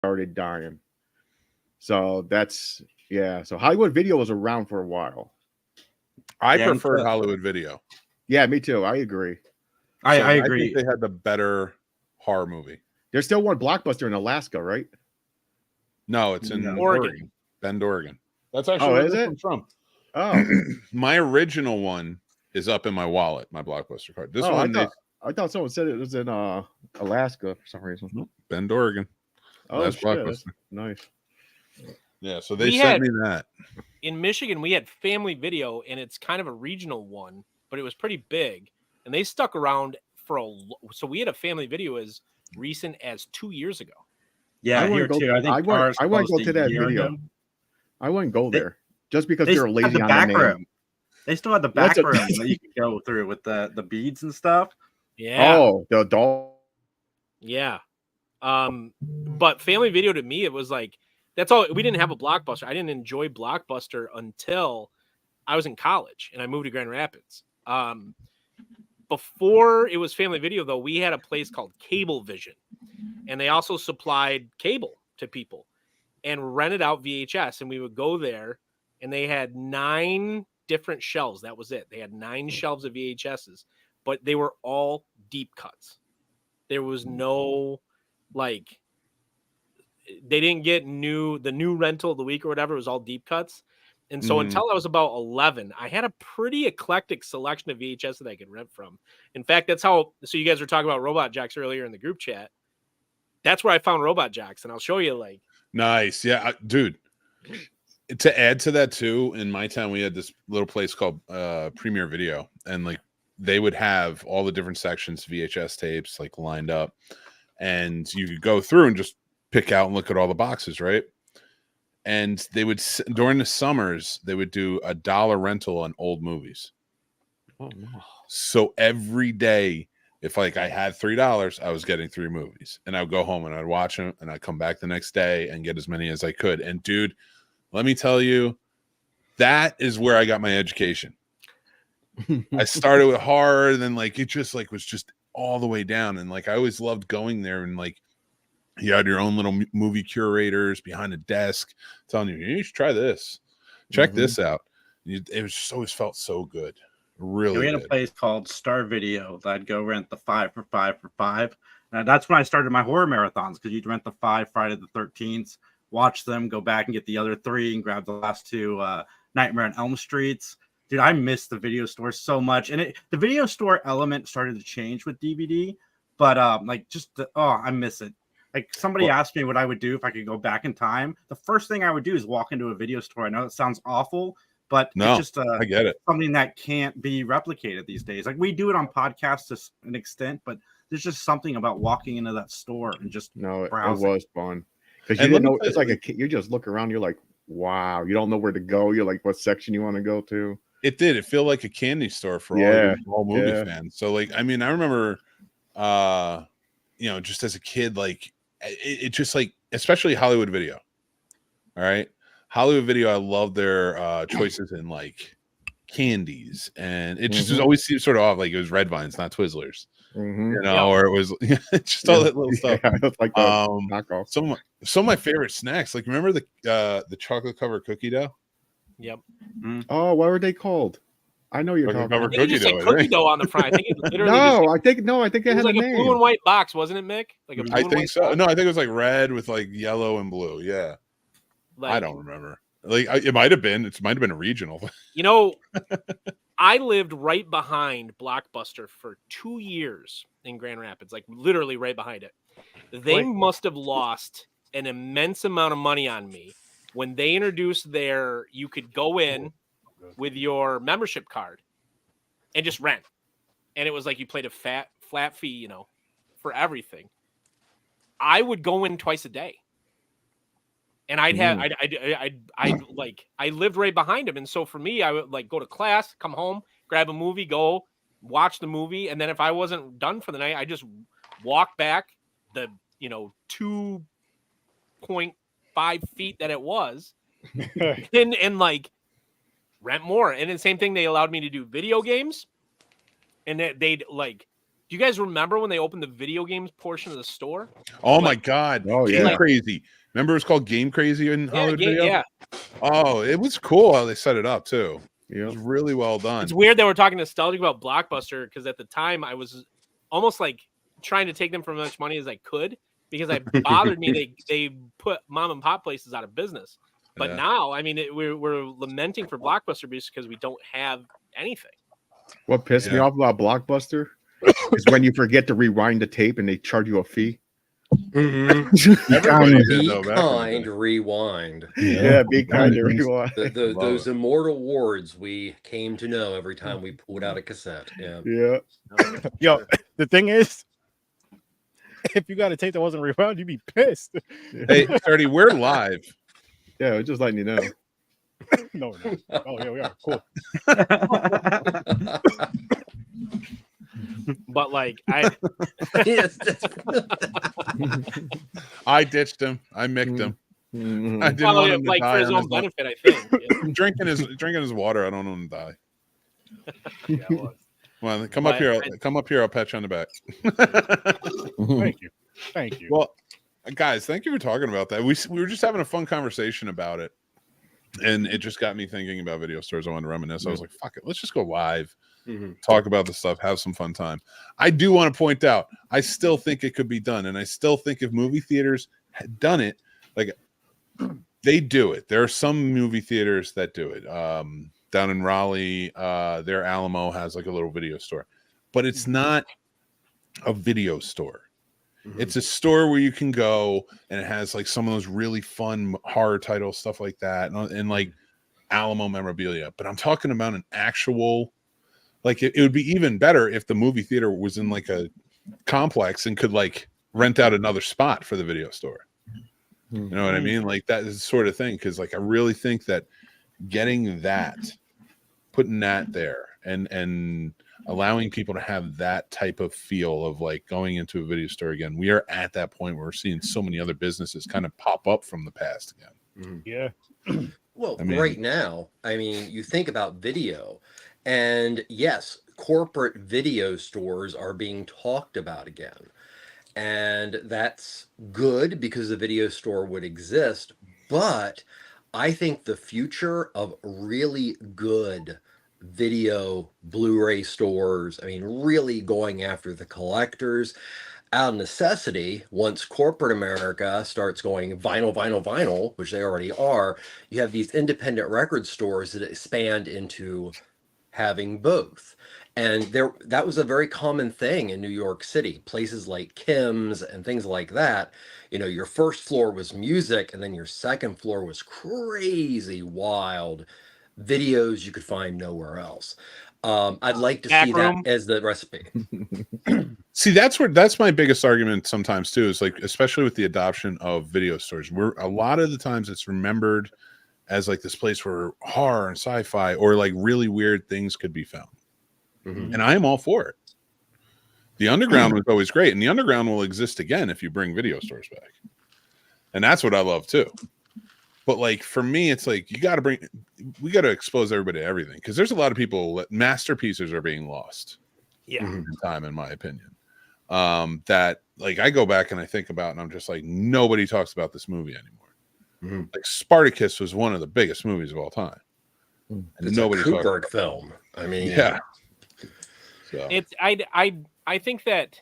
started dying. So that's yeah. So Hollywood Video was around for a while. I Yeah, preferred Hollywood Video. Yeah, me too. I agree. I I agree. think they had the better horror movie. There's still one Blockbuster in Alaska, right? No, it's in Oregon. Bend, Oregon. That's Oh, actually where is this it? one's from. Oh, My original one is up in my wallet, my Blockbuster card. This oh, one, I thought someone said it was in Alaska for some reason. Bend, Oregon. Oh Last shit, Blockbuster. that's nice. Yeah, so they sent me that. In Michigan, we had Family Video, and it's kind of a regional one, but it was pretty big, and they stuck around for so we had a Family Video as recent as 2 years ago. Yeah, here too. I think I wouldn't go to that video. Ago. I wouldn't go there just because They they're still lazy had the on back the name. room. They still had the back room that you could go through with the beads and stuff. Yeah. Oh, the adult. Yeah. But Family Video to me, it was like, that's all. We didn't have a Blockbuster. I didn't enjoy Blockbuster until I was in college and I moved to Grand Rapids. Before it was Family Video, though, we had a place called Cablevision, and they also supplied cable to people and rented out VHS. And we would go there, and they had 9 different shelves. That was it. They had 9 shelves of VHSs, but they were all deep cuts. There was no like, they didn't get the new rental of the week or whatever. It was all deep cuts. And so until I was about 11, I had a pretty eclectic selection of VHS that I could rent from. In fact, that's how, so you guys were talking about Robot Jocks earlier in the group chat. That's where I found Robot Jocks, and I'll show you like. Nice. Yeah, dude. To add to that too, in my town, we had this little place called Premier Video, and like they would have all the different sections, VHS tapes like lined up, and you could go through and just pick out and look at all the boxes, right? And they would, during the summers, they would do $1 rental on old movies. Oh no! So every day, if like I had $3, I was getting 3 movies, and I would go home and I'd watch them, and I'd come back the next day and get as many as I could. And dude, let me tell you, that is where I got my education. I started with horror, then like it just like was just all the way down, and like I always loved going there, and like you had your own little movie curators behind a desk telling you should try this, check this out. It was just always felt so good. Really, we had a place called Star Video that I'd go rent the 5 for 5 for 5. And that's when I started my horror marathons, because you'd rent the 5 Friday the 13th, watch them, go back and get the other 3 and grab the last 2 Nightmare on Elm Streets. Dude, I miss the video store so much. And the video store element started to change with DVD, but I miss it. Like somebody asked me what I would do if I could go back in time. The first thing I would do is walk into a video store. I know it sounds awful, but it's just I get it. Something that can't be replicated these days. Like we do it on podcasts to an extent, but there's just something about walking into that store and just browsing. It was fun because you didn't know. It's like you just look around. You're like, wow. You don't know where to go. You're like, what section you want to go to? It did. It felt like a candy store for all movie fans. So like, I mean, I remember, just as a kid, like it just like, especially Hollywood Video. All right. Hollywood Video, I love their choices in like candies, and it just always seems sort of off, like it was Red Vines, not Twizzlers, or it was just all that little stuff. Yeah, like knockoff. Some of my favorite snacks, like remember the chocolate covered cookie dough? Yep. Oh, what were they called? I know you're talking about. Cookie dough, cookie dough on the front. I think it literally. I think it had like a name. Blue and white box, wasn't it, Mick? Like a blue I think and white so. box? No, I think it was like red with like yellow and blue. Yeah, like, I don't remember. Like it might have been. It might have been a regional. I lived right behind Blockbuster for 2 years in Grand Rapids, like literally right behind it. They must have lost an immense amount of money on me when they introduced you could go in with your membership card and just rent. And it was like you played a flat fee, for everything. I would go in twice a day. And I lived right behind him. And so for me, I would like go to class, come home, grab a movie, go watch the movie. And then if I wasn't done for the night, I just walk back the, 2.5 feet that it was and like rent more. And the same thing, they allowed me to do video games, and they'd like Do you guys remember when they opened the video games portion of the store? Oh my God. Oh, Game yeah. Crazy. Remember it was called Game Crazy in Hollywood Video? Yeah. Oh, it was cool how they set it up too. Yeah. It was really well done. It's weird that we're talking nostalgic about Blockbuster because at the time I was almost like trying to take them for as much money as I could because it bothered me they put mom and pop places out of business. But now, I mean, we're lamenting for Blockbuster because we don't have anything. What pissed me off about Blockbuster is when you forget to rewind the tape and they charge you a fee. Mm-hmm. Everybody did, though, Be kind, rewind. Yeah, be kind to rewind. Those immortal words we came to know every time we pulled out a cassette. Yeah. Yo, the thing is, if you got a tape that wasn't rewound, you'd be pissed. Hey, 30, we're live. Yeah, we're just letting you know. No, we're not. Oh, yeah, we are. Cool. But like I ditched him. I micked him. Mm-hmm. I didn't want him to like die for his on own benefit, I think. Yeah. drinking his water. I don't want him to die. Yeah, it was. Well, come up here. Come up here. I'll pat you on the back. Thank you. Well, guys, thank you for talking about that. We were just having a fun conversation about it, and it just got me thinking about video stores. I wanted to reminisce. I was like, "Fuck it, let's just go live, talk about the stuff, have some fun time." I do want to point out, I still think it could be done, and I still think if movie theaters had done it, like they do it. There are some movie theaters that do it. Down in Raleigh, their Alamo has like a little video store, but it's not a video store. It's a store where you can go and it has like some of those really fun horror titles, stuff like that, and like Alamo memorabilia. But I'm talking about an actual, like it would be even better if the movie theater was in like a complex and could like rent out another spot for the video store. You know what I mean? Like that is the sort of thing. Cause like I really think that getting that, putting that there and allowing people to have that type of feel of like going into a video store again. We are at that point where we're seeing so many other businesses kind of pop up from the past again. Yeah. Well, I mean, right now, I mean, you think about video, and yes, corporate video stores are being talked about again. And that's good because the video store would exist. But I think the future of really good video Blu-ray stores, I mean, really going after the collectors out of necessity, once corporate America starts going vinyl, which they already are, you have these independent record stores that expand into having both. And that was a very common thing in New York City, places like Kim's and things like that. You know, your first floor was music, and then your second floor was crazy wild videos you could find nowhere else. I'd like to see that as the recipe. See, that's my biggest argument sometimes too, is like, especially with the adoption of video stores, where a lot of the times it's remembered as like this place where horror and sci-fi or like really weird things could be found. And I am all for it. The underground was always great, and the underground will exist again if you bring video stores back. And that's what I love too. But like for me, it's like we got to expose everybody to everything, because there's a lot of people that masterpieces are being lost. In time, in my opinion. That like I go back and I think about, and I'm just like, nobody talks about this movie anymore. Like Spartacus was one of the biggest movies of all time. And it's nobody a Kubrick film. I mean, yeah. So. It's I think that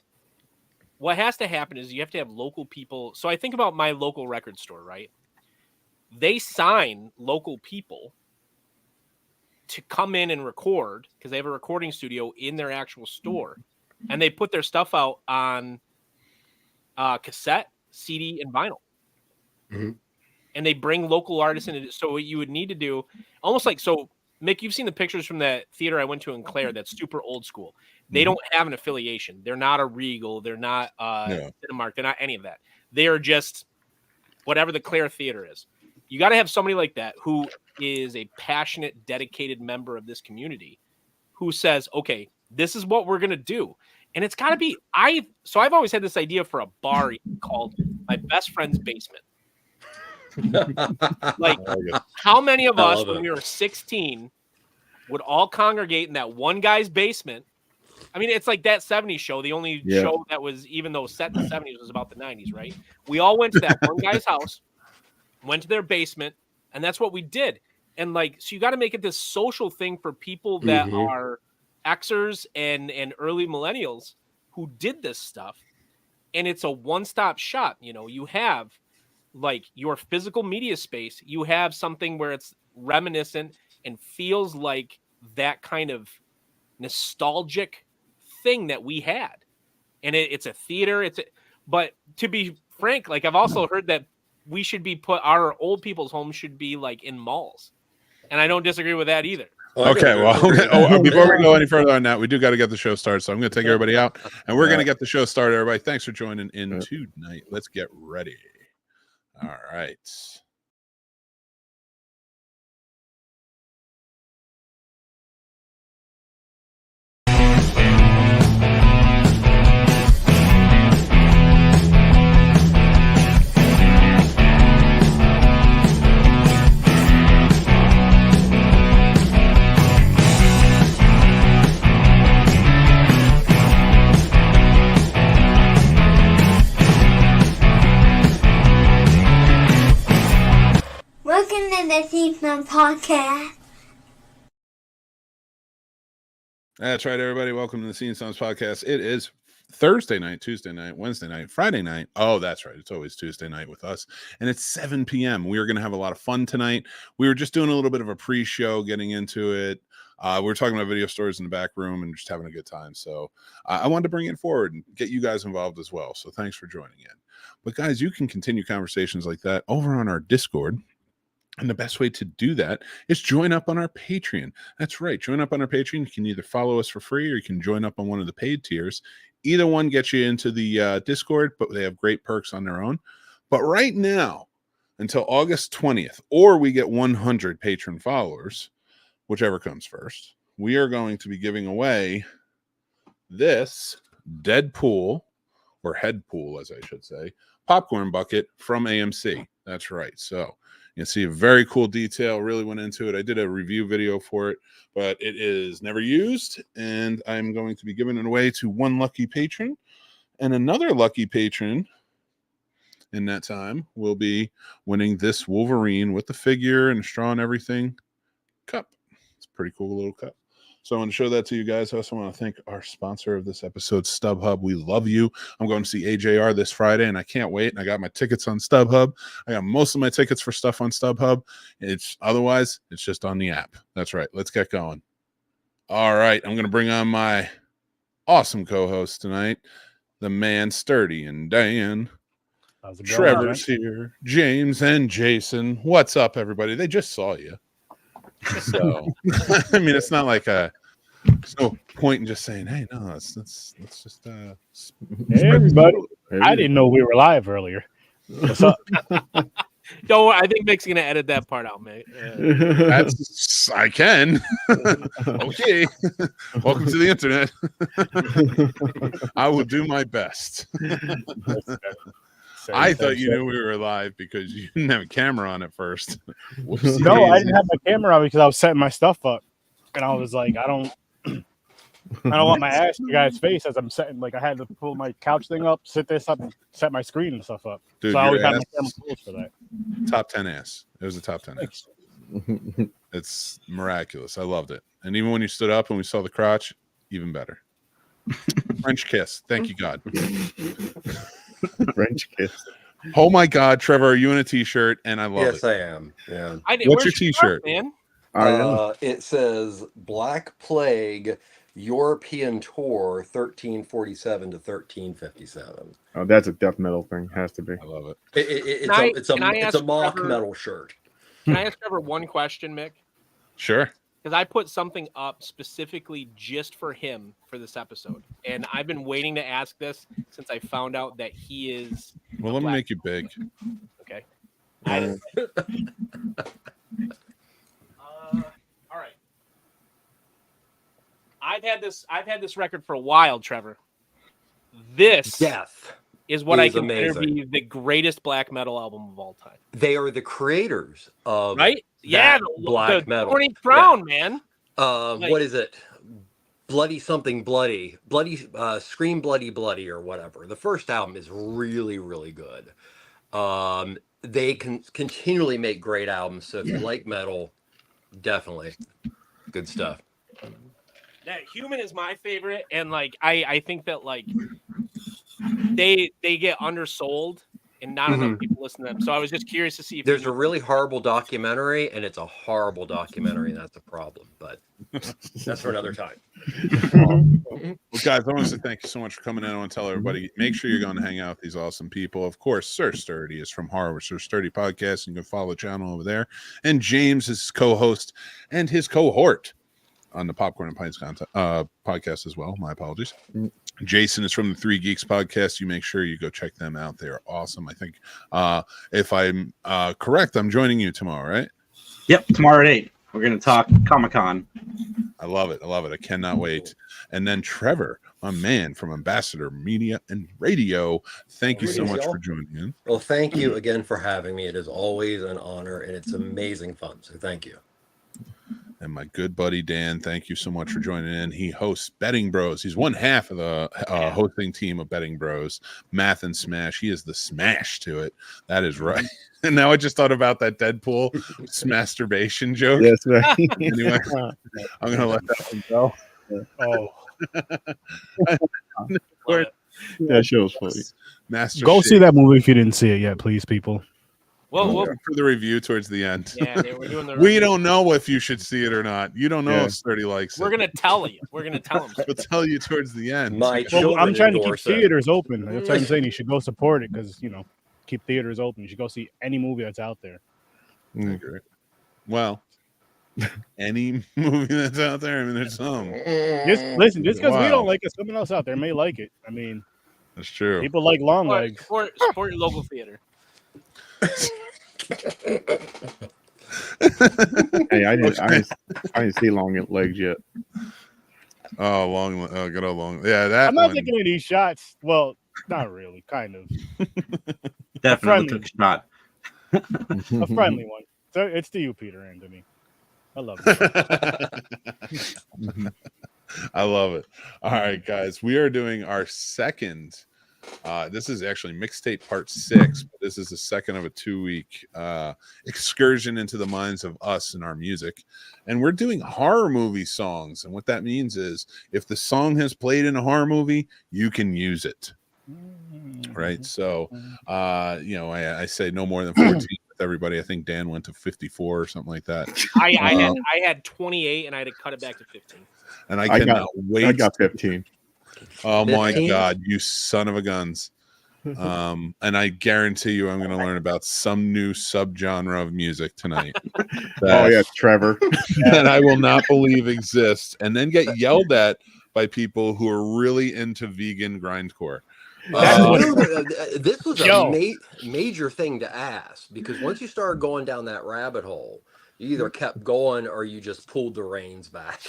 what has to happen is you have to have local people. So I think about my local record store, right? They sign local people to come in and record because they have a recording studio in their actual store, and they put their stuff out on cassette, CD, and vinyl. And they bring local artists in. So what you would need to do, almost like, so Mick, you've seen the pictures from that theater I went to in Clare that's super old school. They don't have an affiliation. They're not a Regal. They're not Cinemark. They're not any of that. They are just whatever the Clare theater is. You got to have somebody like that who is a passionate, dedicated member of this community who says, okay, this is what we're going to do. And it's got to be, I've always had this idea for a bar called My Best Friend's Basement. Like, how many of us when we were 16 would all congregate in that one guy's basement I mean, it's like that 70s show. The only show that was, even though set in the 70s, was about the 90s, right? We all went to that one guy's house, went to their basement, and that's what we did. And like, so you got to make it this social thing for people that are Xers and early millennials who did this stuff. And it's a one-stop shop. You know, you have like your physical media space. You have something where it's reminiscent and feels like that kind of nostalgic thing that we had. And it's a theater. But to be frank, like I've also heard that we should be our old people's homes should be like in malls. And I don't disagree with that either. Okay, well, before we go any further on that, we do got to get the show started. So I'm going to take everybody out, and we're going to get the show started. Everybody, thanks for joining in tonight. Let's get ready. All right. Welcome to the Snobs podcast. That's right, everybody. Welcome to the Snobs podcast. It is Thursday night, Tuesday night, Wednesday night, Friday night. Oh, that's right. It's always Tuesday night with us. And it's 7 p.m. We are going to have a lot of fun tonight. We were just doing a little bit of a pre-show, getting into it. We were talking about video stores in the back room and just having a good time. So I wanted to bring it forward and get you guys involved as well. So thanks for joining in. But guys, you can continue conversations like that over on our Discord. And the best way to do that is join up on our Patreon. That's right. Join up on our Patreon. You can either follow us for free or you can join up on one of the paid tiers. Either one gets you into the Discord, but they have great perks on their own. But right now, until August 20th, or we get 100 patron followers, whichever comes first, we are going to be giving away this Deadpool, or Headpool, as I should say, popcorn bucket from AMC. That's right. So you can see a very cool detail. Really went into it. I did a review video for it, but it is never used, and I'm going to be giving it away to one lucky patron, and another lucky patron in that time will be winning this Wolverine with the figure and straw and everything cup. It's a pretty cool little cup. So I want to show that to you guys. I also want to thank our sponsor of this episode, StubHub. We love you. I'm going to see AJR this Friday, and I can't wait. And I got my tickets on StubHub. I got most of my tickets for stuff on StubHub. Otherwise, it's just on the app. That's right. Let's get going. All right. I'm going to bring on my awesome co-host tonight, the man Sturdy and Dan. Trevor's here. James and Jason. What's up, everybody? They just saw you. So, I mean, it's not like there's no point in just saying, "Hey, no, let's just." Hey, everybody! I didn't know we were live earlier. What's up? Don't. I think Mick's gonna edit that part out, mate. I can. Okay. Welcome to the internet. I will do my best. I thought you knew we were live because you didn't have a camera on at first. No, I didn't have my camera on because I was setting my stuff up, and I was like, I don't want my ass in the guy's face as I'm setting. Like I had to pull my couch thing up, sit this up, and set my screen and stuff up. Dude, so I always have my camera close for that. Top 10 ass. It was a top 10 ass. It's miraculous. I loved it. And even when you stood up and we saw the crotch, even better. French kiss. Thank you, God. French kiss. Oh my God, Trevor, are you in a t-shirt? And I love it. Yes, I am. Yeah. What's your t-shirt, man? It says Black Plague European Tour 1347 to 1357. Oh, that's a death metal thing. Has to be. I love it. It's a mock metal shirt. Can I ask Trevor one question, Mick? Sure. Because I put something up specifically just for him for this episode. And I've been waiting to ask this since I found out that he is. Well, let me make you big. Okay. All right. I've had this record for a while, Trevor. This Death is what I consider to be the greatest black metal album of all time. They are the creators of right? Yeah, black metal. Thorny Crown, man. What is it? Bloody something bloody, Scream Bloody Bloody or whatever. The first album is really, really good. They can continually make great albums. So if you like metal, definitely good stuff. That Human is my favorite, and like I think that like they get undersold and not enough people listen to them. So I was just curious to see if there's a really horrible documentary, and it's a horrible documentary, and that's a problem. But that's for another time. Well, guys, I want to say thank you so much for coming in. I want to tell everybody, make sure you're going to hang out with these awesome people. Of course, Sir Sturdy is from Horror with Sir Sturdy Podcast, and you can follow the channel over there. And James is his co-host and his cohort on the Popcorn and Pints podcast as well. My apologies. Jason is from the Three Geeks podcast. You make sure you go check them out. They're awesome. I think if I'm correct, I'm joining you tomorrow, right? Yep, tomorrow at 8. We're going to talk Comic-Con. I love it. I love it. I cannot wait. And then Trevor, my man from Ambassador Media and Radio. Thank you so much for joining in. Well, thank you again for having me. It is always an honor, and it's amazing fun. So thank you. And my good buddy Dan, thank you so much for joining in. He hosts Betting Bros. He's one half of the hosting team of Betting Bros. Math and Smash. He is the smash to it. That is right. And now I just thought about that Deadpool masturbation joke. Yes, right. Anyway, I'm gonna let that one go. That show's funny. Go see that movie if you didn't see it yet, please, people. Well, for the review towards the end. Yeah, we're doing the we don't know if you should see it or not. You don't know if Sturdy likes it. We're gonna tell you. We're gonna tell him. We'll tell you towards the end. I'm trying to keep theaters open. That's what I'm saying. You should go support it because keep theaters open. You should go see any movie that's out there. I agree. Well, any movie that's out there. I mean, there's some. Just because we don't like it, someone else out there may like it. I mean, that's true. People like long legs. Support your local theater. Hey, I didn't see long legs yet. Oh, good old long. Yeah, that. I'm not taking any shots. Well, not really. Kind of. Definitely took a shot. A friendly one. So it's to you, Peter Anthony. I love it. I love it. All right, guys, we are doing our second. This is actually mixtape part 6, but this is the second of a 2-week excursion into the minds of us and our music. And we're doing horror movie songs. And what that means is if the song has played in a horror movie, you can use it. Right. So, I say no more than 14 with everybody. I think Dan went to 54 or something like that. I had 28 and I had to cut it back to 15. And I cannot wait. I got 15. Oh my God, you son of a guns. And I guarantee you I'm going to learn about some new subgenre of music tonight. Trevor. That I will not believe exists, and then get yelled at by people who are really into vegan grindcore. This was a major thing to ask, because once you started going down that rabbit hole, you either kept going or you just pulled the reins back.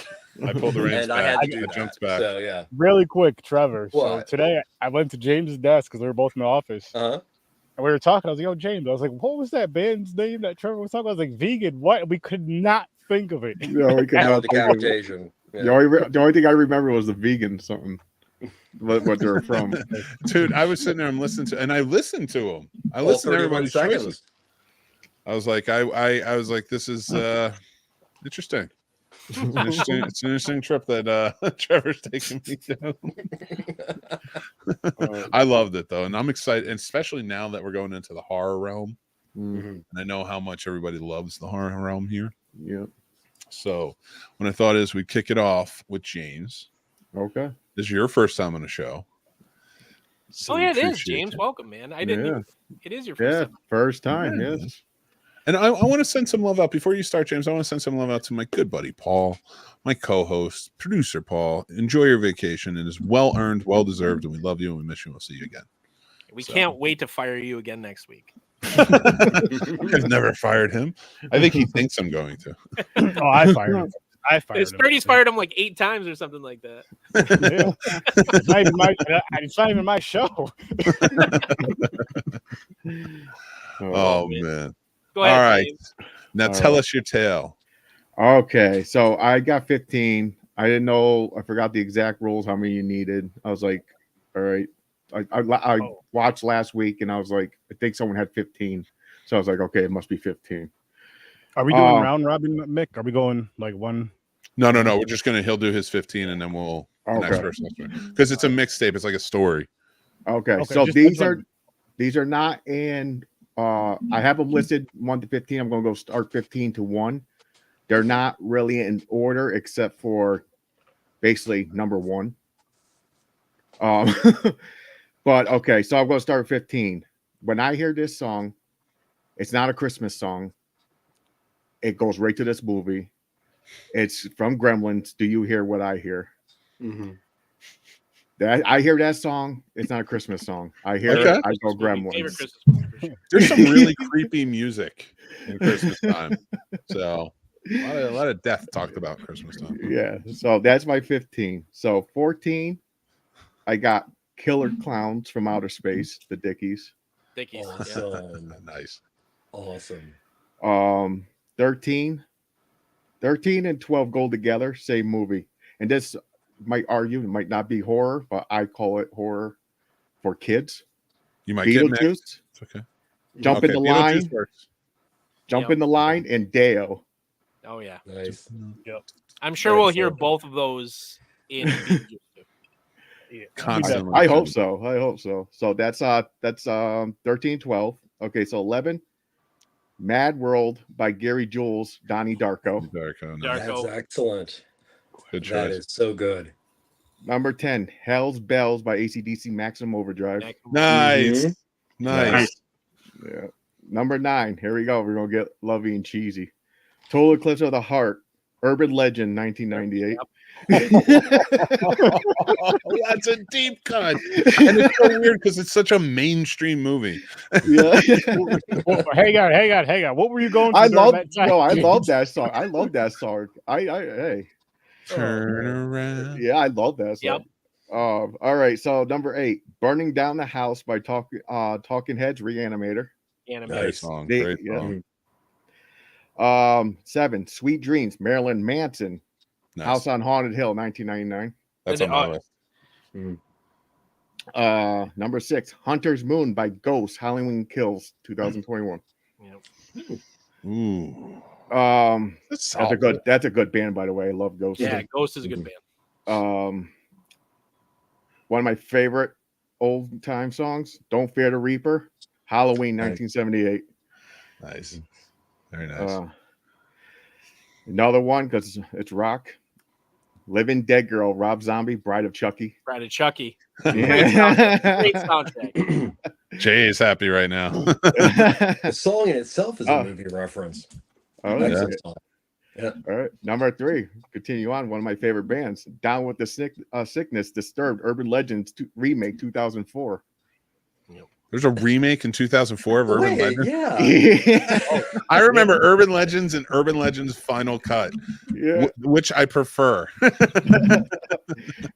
I pulled the reins and back. I had to do jumped back. So, yeah. Really quick, Trevor. What? So today I went to James's desk because we were both in the office. Uh-huh. And we were talking. I was like, "Yo, James." I was like, "What was that band's name that Trevor was talking about?" I was like, "Vegan." What? We could not think of it. No, we could not think of it. Yeah. The only thing I remember was the vegan something. What they're from. Dude, I was sitting there and listened to them. I listened to everybody's choices. I was like, I was like, this is interesting. It's an interesting trip that Trevor's taking me down. I loved it though, and I'm excited, and especially now that we're going into the horror realm. And I know how much everybody loves the horror realm here. Yeah. So what I thought is we'd kick it off with James. Okay. This is your first time on the show. So it is, James. Welcome, man. I didn't even, it is your first time. First time, yes. And I want to send some love out before you start, James. I want to send some love out to my good buddy Paul, my co-host, producer Paul. Enjoy your vacation. It is well earned, well deserved, and we love you and we miss you. We'll see you again. We can't wait to fire you again next week. I've never fired him. I think he thinks I'm going to. Oh, I fired him. Sturdy's fired him like 8 times or something like that. It's not even my show. Oh man. Go ahead, all right. James. Now tell us your tale. Okay, so I got 15. I didn't know. I forgot the exact rules, how many you needed. I was like, all right. I watched last week, and I was like, I think someone had 15. So I was like, okay, it must be 15. Are we doing round robin, Mick? Are we going like one? No. We're just he'll do his 15, and then we'll the next person. Because it's a mixtape. It's like a story. Okay. So these are not in. I have them listed 1 to 15. I'm going to go start 15 to 1. They're not really in order except for basically number 1. But okay, so I'm going to start 15. When I hear this song, it's not a Christmas song. It goes right to this movie. It's from Gremlins. Do you hear what I hear? Mm-hmm. I hear that song. It's not a Christmas song. I hear it. I go Gremlins. There's some really creepy music in Christmas time. So a lot of death talked about Christmas time. Yeah. So that's my 15. So 14, I got Killer Clowns from Outer Space, the Dickies. Awesome. Nice. Awesome. 13 and 12 go together, same movie. And this might argue, it might not be horror, but I call it horror for kids. You might Beetlejuice. get It's okay. Jump in the line. Jump in the line and Deo. Oh yeah. Nice. Yep. I'm sure we'll hear both of those in Beetlejuice. Constantly. I hope so. So that's 13, 12. Okay, so 11. Mad World by Gary Jules, Donnie Darko. That's excellent. Good choice. That is so good. Number 10, Hell's Bells by AC/DC Maximum Overdrive. Nice. Mm-hmm. Nice. Yeah. Number 9, here we go. We're going to get lovey and cheesy. Total Eclipse of the Heart, Urban Legend, 1998. That's a deep cut. And it's so weird because it's such a mainstream movie. Yeah. Hang on. What were you going? I love that song. I love that song. Hey. Turn around. Yeah, I love that song. Yep. All right, so number 8, Burning Down the House by Talking Heads, Reanimator. Great song. Great song. 7, Sweet Dreams, Marilyn Manson. Nice. House on Haunted Hill, 1999. That's on my list. Number 6, Hunter's Moon by Ghost, Halloween Kills, 2021. Ooh. That's a good band, by the way. I love Ghost. Yeah, Ghost is a good band. One of my favorite old time songs, Don't Fear the Reaper, Halloween, 1978. Nice. Very nice. Another one, because it's rock. Living Dead Girl, Rob Zombie, Bride of Chucky. Bride of Chucky. Yeah. Great soundtrack. Jay is happy right now. The song in itself is a movie reference. Oh, Excellent song. Yeah. All right. Number 3, continue on. One of my favorite bands, Down with the Sickness, Disturbed, Urban Legends remake, 2004. There's a remake in 2004 of Urban Legends. Yeah. I remember Urban Legends and Urban Legends Final Cut, which I prefer.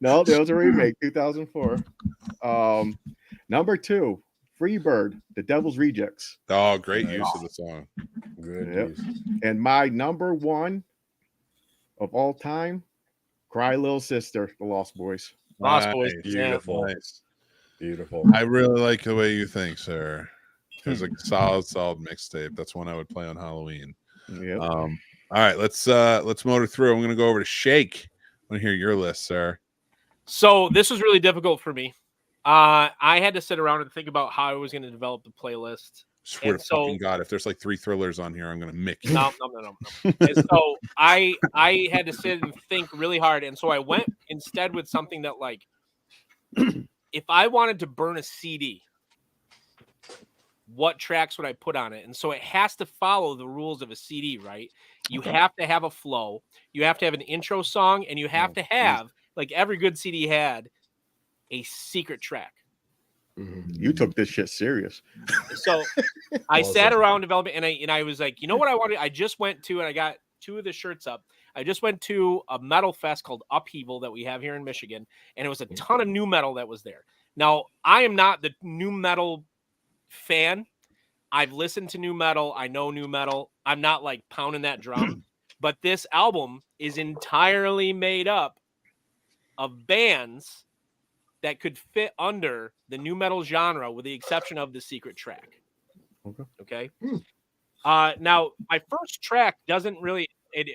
No, there was a remake, 2004. Number 2, Freebird, The Devil's Rejects. Oh, great use of the song. Good use. And my number 1 of all time, Cry Little Sister, The Lost Boys. Lost Boys. Beautiful. Nice. Beautiful. I really like the way you think, sir. It's a solid mixtape. That's one I would play on Halloween. Yeah. All right, let's motor through. I'm gonna go over to Shake. I want to hear your list, sir. So this was really difficult for me. I had to sit around and think about how I was going to develop the playlist. Swear to fucking God, if there's like 3 thrillers on here, I'm gonna mick you. No. And so I had to sit and think really hard, and so I went instead with something that, like, if I wanted to burn a CD, what tracks would I put on it? And so it has to follow the rules of a CD, right? You have to have a flow, you have to have an intro song, and you have to have, like every good CD had, a secret track. You took this shit serious. So I sat around developing, and I was like, you know what I wanted? I just went to, and I got 2 of the shirts up. I just went to a metal fest called Upheaval that we have here in Michigan, and it was a ton of new metal that was there. Now, I am not the new metal fan. I've listened to new metal. I know new metal. I'm not like pounding that drum, But this album is entirely made up of bands that could fit under the nu metal genre, with the exception of the secret track. Okay. Now, my first track doesn't really, it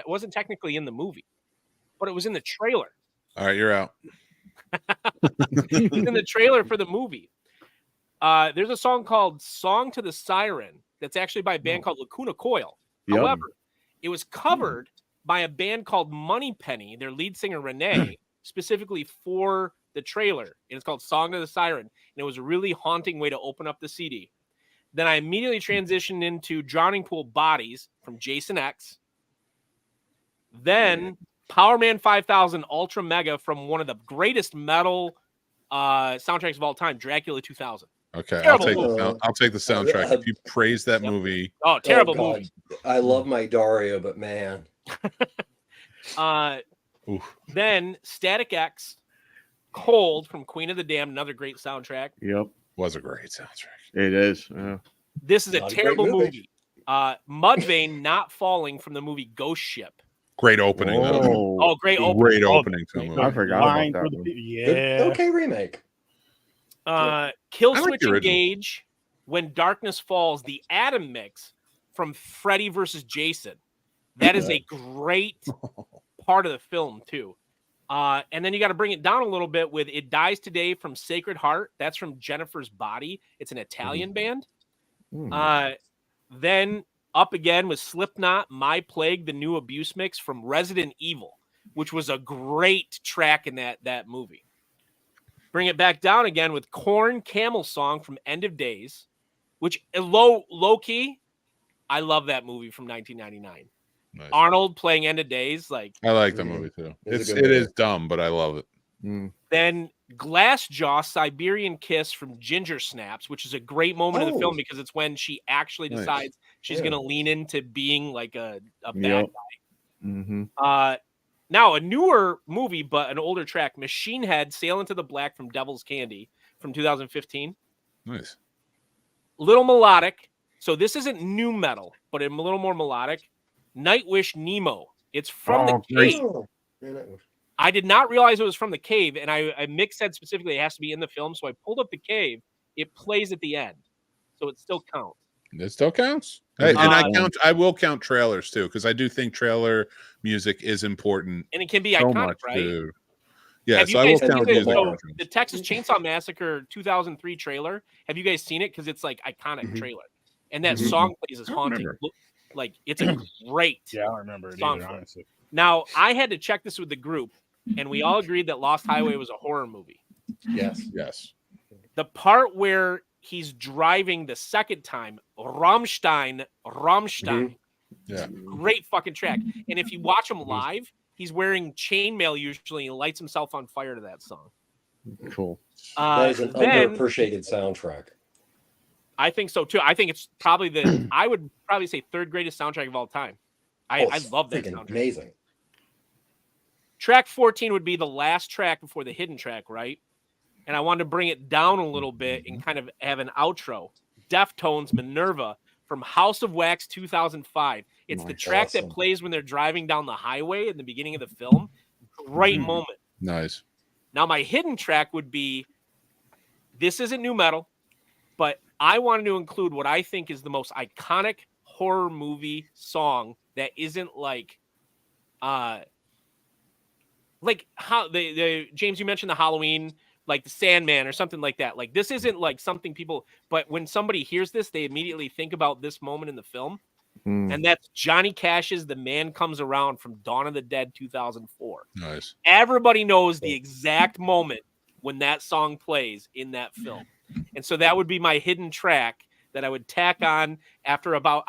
wasn't technically in the movie, but it was in the trailer. All right, you're out. It was in the trailer for the movie. There's a song called Song to the Siren that's actually by a band called Lacuna Coil. Yep. However, it was covered by a band called Moneypenny, their lead singer Renee, specifically for the trailer. And it's called Song to the Siren. And it was a really haunting way to open up the CD. Then I immediately transitioned into Drowning Pool Bodies from Jason X. Then Power Man 5000 Ultra Mega from one of the greatest metal soundtracks of all time, Dracula 2000. Okay, Terrible I'll take the soundtrack. If you praise that movie, Oh, terrible God. movie. I love my Dario, but man. Then Static X, Cold from Queen of the Damned, another great soundtrack. Yep. was a great soundtrack. It is. Yeah. This is a Not a great terrible movie. movie. Mudvayne Not Falling from the movie Ghost Ship. Great opening, though. Oh, great opening. Great Oh, opening to a movie. I forgot Line about for that the one. yeah. Good, okay remake. Kill I like Switch the original. Engage, When Darkness Falls, the Atom Mix from Freddy versus Jason. That is a great part of the film, too. And then you got to bring it down a little bit with It Dies Today from Sacred Heart. That's from Jennifer's Body. It's an Italian band. Then up again with Slipknot, My Plague, the New Abuse Mix from Resident Evil, which was a great track in that movie. Bring it back down again with Korn Camel Song from End of Days, which low key, I love that movie from 1999. Nice. Arnold playing End of Days, like I like the movie too. It's a It good is movie. dumb, but I love it. Then Glassjaw Siberian Kiss from Ginger Snaps, which is a great moment in the film because it's when she actually Nice. decides she's Yeah. going to lean into being like a bad Yep. guy. Mm-hmm. Now, a newer movie, but an older track, Machine Head, Sail Into the Black from Devil's Candy from 2015. Nice. Little melodic. So this isn't new metal, but a little more melodic. Nightwish Nemo. It's from the great. cave. Oh, yeah, that was- I did not realize it was from the cave, and Mick said specifically it has to be in the film, so I pulled up the cave. It plays at the end, so it still counts. It still counts. Hey, and I will count trailers too, because I do think trailer music is important And it can be so iconic, much. right? To, yeah, Have so you I will guys- count have you guys- music. so versions. the Texas Chainsaw Massacre 2003 trailer, have you guys seen it? Because it's like iconic trailer, and that song plays is I haunting. remember. Like it's a great. Yeah, I don't remember it Song either, for it. honestly. Now I had to check this with the group, and we all agreed that Lost Highway was a horror movie. Yes. Yes. The part where he's driving the second time, Rammstein, Yeah. great fucking track. And if you watch him live, he's wearing chainmail usually and lights himself on fire to that song. Cool. That is an Then underappreciated soundtrack. I think so too. I think it's probably I would probably say third greatest soundtrack of all time. I it's love that freaking soundtrack. amazing. Track 14 would be the last track before the hidden track, right? And I wanted to bring it down a little bit and kind of have an outro. Deftones Minerva from House of Wax 2005. It's the Nice. track that Awesome. plays when they're driving down the highway in the beginning of the film. Great moment. Nice. Now, my hidden track would be, this isn't new metal, but I wanted to include what I think is the most iconic horror movie song that isn't like how the James, you mentioned the Halloween, like the Sandman or something like that. Like this isn't like something people, but when somebody hears this, they immediately think about this moment in the film. And that's Johnny Cash's The Man Comes Around from Dawn of the Dead 2004. Nice. Everybody knows the exact moment when that song plays in that film. And so that would be my hidden track that I would tack on after about,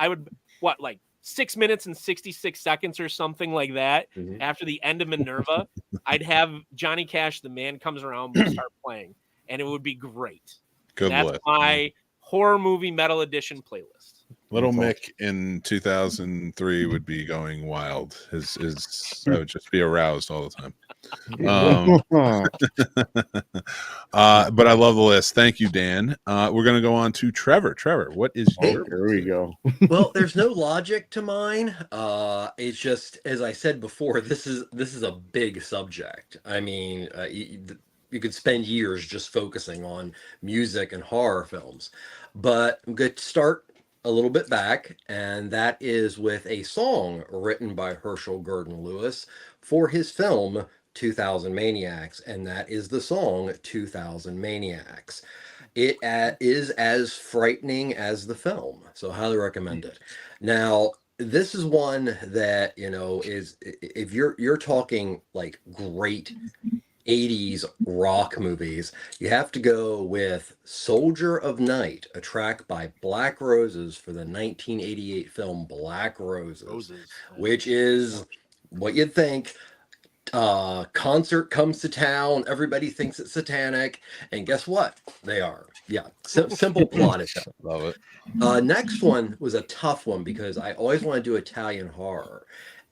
6 minutes and 66 seconds or something like that. Mhm. After the end of Minerva, I'd have Johnny Cash, The Man Comes Around, start playing. And it would be great. Good That's list. my horror movie metal edition playlist. Little That's all. Mick in 2003 would be going wild. His I would just be aroused all the time. But I love the list. Thank you, Dan. We're gonna go on to Trevor. Trevor, what is your Here we go. Well, there's no logic to mine. It's just, as I said before, this is a big subject. I mean, you could spend years just focusing on music and horror films, but I'm going to start a little bit back, and that is with a song written by Herschel Gurdon Lewis for his film 2000 Maniacs, and that is the song 2000 Maniacs. It is as frightening as the film, so highly recommend it. Now, this is one that, you know, is, if you're talking like great 80s rock movies, you have to go with Soldier of Night, a track by Black Roses for the 1988 film Black Roses, which is what you'd think. Concert comes to town, everybody thinks it's satanic, and guess what? They are. Yeah, simple plot is that. Love it. Next one was a tough one because I always want to do Italian horror,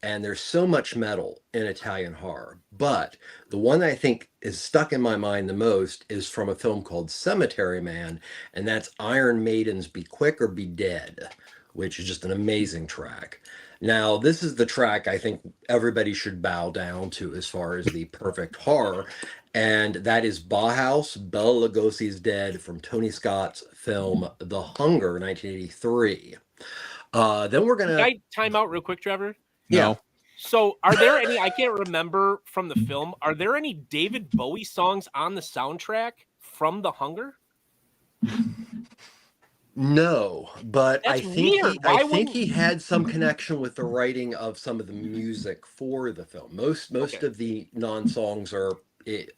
and there's so much metal in Italian horror. But the one that I think is stuck in my mind the most is from a film called Cemetery Man, and that's Iron Maiden's Be Quick or Be Dead, which is just an amazing track. Now, this is the track I think everybody should bow down to as far as the perfect horror, and that is Bauhaus, Bela Lugosi's Dead from Tony Scott's film The Hunger, 1983. Then we're Can gonna I time out real quick, Trevor? Yeah. No. So, are there any? I can't remember from the film. Are there any David Bowie songs on the soundtrack from The Hunger? No, but That's I think weird. he, Why I think wouldn't- he had some connection with the writing of some of the music for the film. Most Okay. of the non-songs are a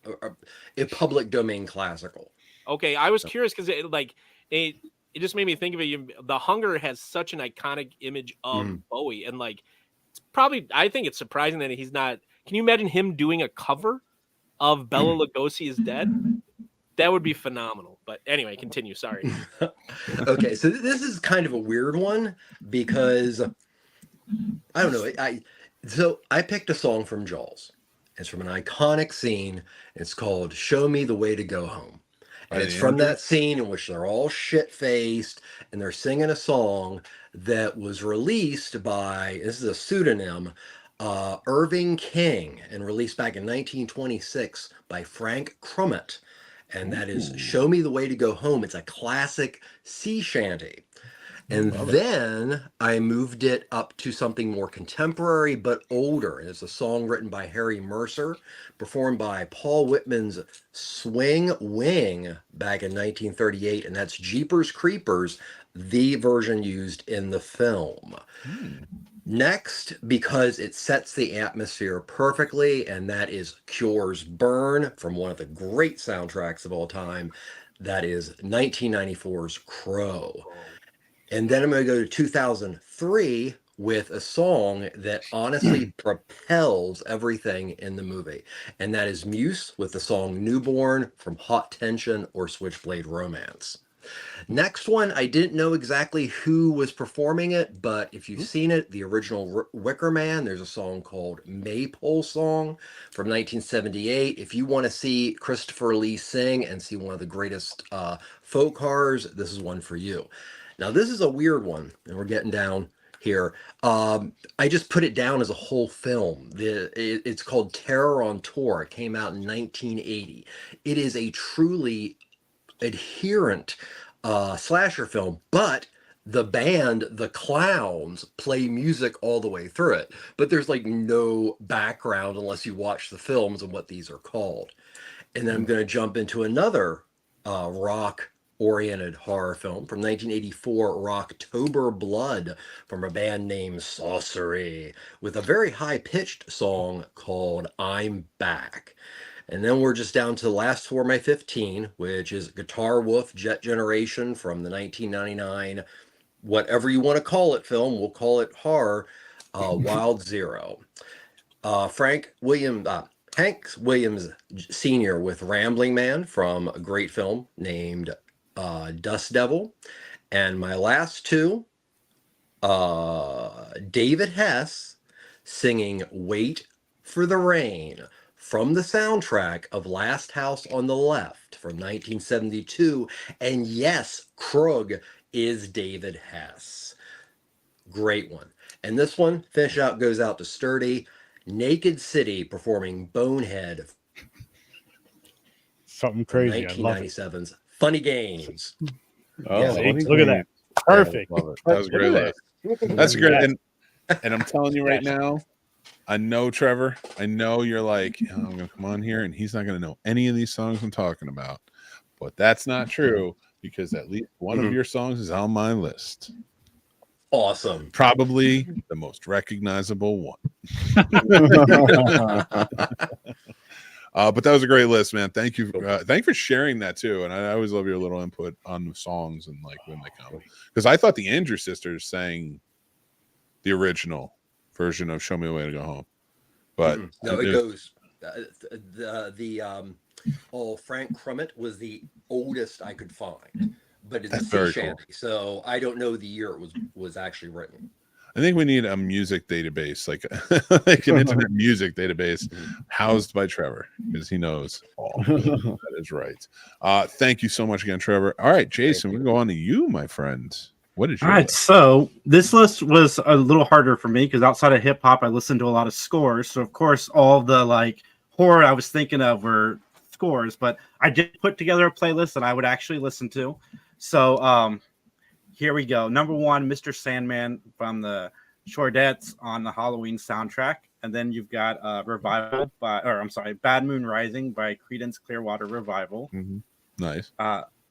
public domain classical. Okay, I was curious because it just made me think of it. The Hunger has such an iconic image of Bowie, and like it's probably I think it's surprising that he's not. Can you imagine him doing a cover of Bela Lugosi is Dead? That would be phenomenal. But anyway, continue. Sorry. Okay, so this is kind of a weird one because I don't know. So I picked a song from Jaws. It's from an iconic scene. It's called "Show Me the Way to Go Home," and By it's the from Andrews? that scene in which they're all shit-faced and they're singing a song that was released by, this is a pseudonym, Irving King, and released back in 1926 by Frank Crumit. And that is "Show Me the Way to Go Home." It's a classic sea shanty. And then I moved it up to something more contemporary but older. And it's a song written by Harry Mercer, performed by Paul Whitman's Swing Wing back in 1938. And that's Jeepers Creepers, the version used in the film. Next, because it sets the atmosphere perfectly, and that is Cure's Burn from one of the great soundtracks of all time. That is 1994's Crow. And then I'm going to go to 2003 with a song that honestly propels everything in the movie. And that is Muse with the song Newborn from Hot Tension or Switchblade Romance. Next one, I didn't know exactly who was performing it, but if you've seen it, the original Wicker Man, there's a song called Maypole Song from 1978. If you want to see Christopher Lee sing and see one of the greatest folk horrors, this is one for you. Now, this is a weird one, and we're getting down here. I just put it down as a whole film. It's called Terror on Tour. It came out in 1980. It is a truly adherent slasher film, but the band, the Clowns, play music all the way through it. But there's like no background unless you watch the films and what these are called. And then I'm going to jump into another rock oriented horror film from 1984, Rocktober Blood, from a band named Sorcery, with a very high-pitched song called I'm Back. And then we're just down to the last four of my 15, which is Guitar Wolf Jet Generation from the 1999, whatever you want to call it, film, we'll call it horror, Wild Zero. Hank Williams Sr. with Rambling Man from a great film named Dust Devil. And my last two David Hess singing Wait for the Rain from the soundtrack of Last House on the Left from 1972. And yes, Krug is David Hess. Great one. And this one, finish out, goes out to Sturdy. Naked City performing Bonehead Something from crazy. I love it. 1997's Funny Games. Oh, Yeah, See? funny Look at that. game. Perfect. Love it. That was a Look great at list. that. That's great. Yes. And I'm telling you right now, I know Trevor. I know you're like, "Oh, I'm gonna come on here, and he's not gonna know any of these songs I'm talking about." But that's not true because at least one of your songs is on my list. Awesome. Probably the most recognizable one. But that was a great list, man. Thank you. Thank you for sharing that too. And I always love your little input on the songs and like when they come. Because I thought the Andrews Sisters sang the original version of "Show Me a Way to Go Home," but No, it goes. Frank Crummett was the oldest I could find, but it's That's a sea very shanty, cool. so I don't know the year it was actually written. I think we need a music database, like an internet music database, housed by Trevor, because he knows all. That is right. Thank you so much again, Trevor. All right, Jason, we'll go on to you, my friend. What is your All right, list? so this list was a little harder for me because outside of hip hop, I listened to a lot of scores. So of course, all the like horror I was thinking of were scores, but I did put together a playlist that I would actually listen to. So here we go. Number one, Mr. Sandman from the Chordettes on the Halloween soundtrack, and then you've got Revival Bad Moon Rising by Creedence Clearwater Revival. Mm-hmm. Nice.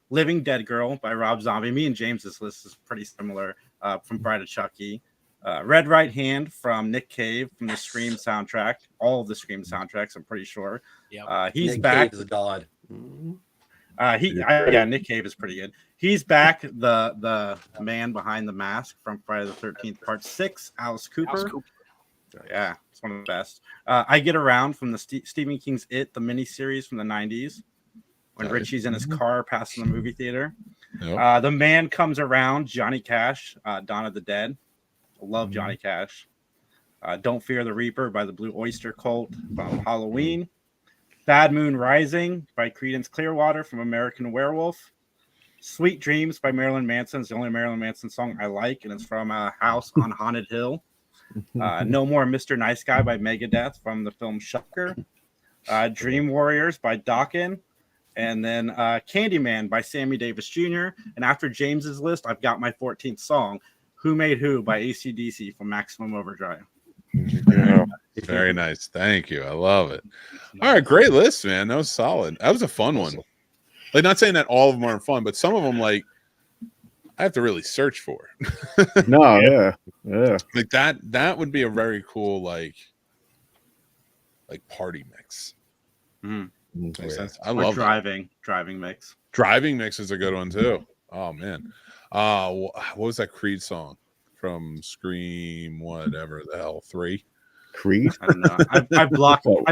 Living Dead Girl by Rob Zombie. Me and James's list is pretty similar from Bride of Chucky. Red Right Hand from Nick Cave from the Scream soundtrack. All of the Scream soundtracks, I'm pretty sure. Yep. He's Nick back. Cave is a god. Nick Cave is pretty good. He's back. The man behind the mask from Friday the 13th Part 6, Alice Cooper. Yeah, it's one of the best. I Get Around from the Stephen King's It, the miniseries from the 90s. When Richie's in his car passing the movie theater. Yep. The Man Comes Around, Johnny Cash, Dawn of the Dead. I love Johnny Cash. Don't Fear the Reaper by the Blue Oyster Cult from Halloween. Bad Moon Rising by Creedence Clearwater from American Werewolf. Sweet Dreams by Marilyn Manson is the only Marilyn Manson song I like, and it's from House on Haunted Hill. No More Mr. Nice Guy by Megadeth from the film Shocker. Dream Warriors by Dokken. And then Candyman by Sammy Davis Jr. And after James's list, I've got my 14th song, Who Made Who by AC/DC from Maximum Overdrive. Yeah. Very nice. Thank you. I love it. All right, great list, man. That was solid. That was a fun one. Like, not saying that all of them aren't fun, but some of them, like, I have to really search for. No, yeah. Like that would be a very cool like party mix. Makes sense. I love driving mix. Driving mix is a good one too. Oh man. What was that Creed song from Scream? Whatever the hell, 3? Creed. I don't know. I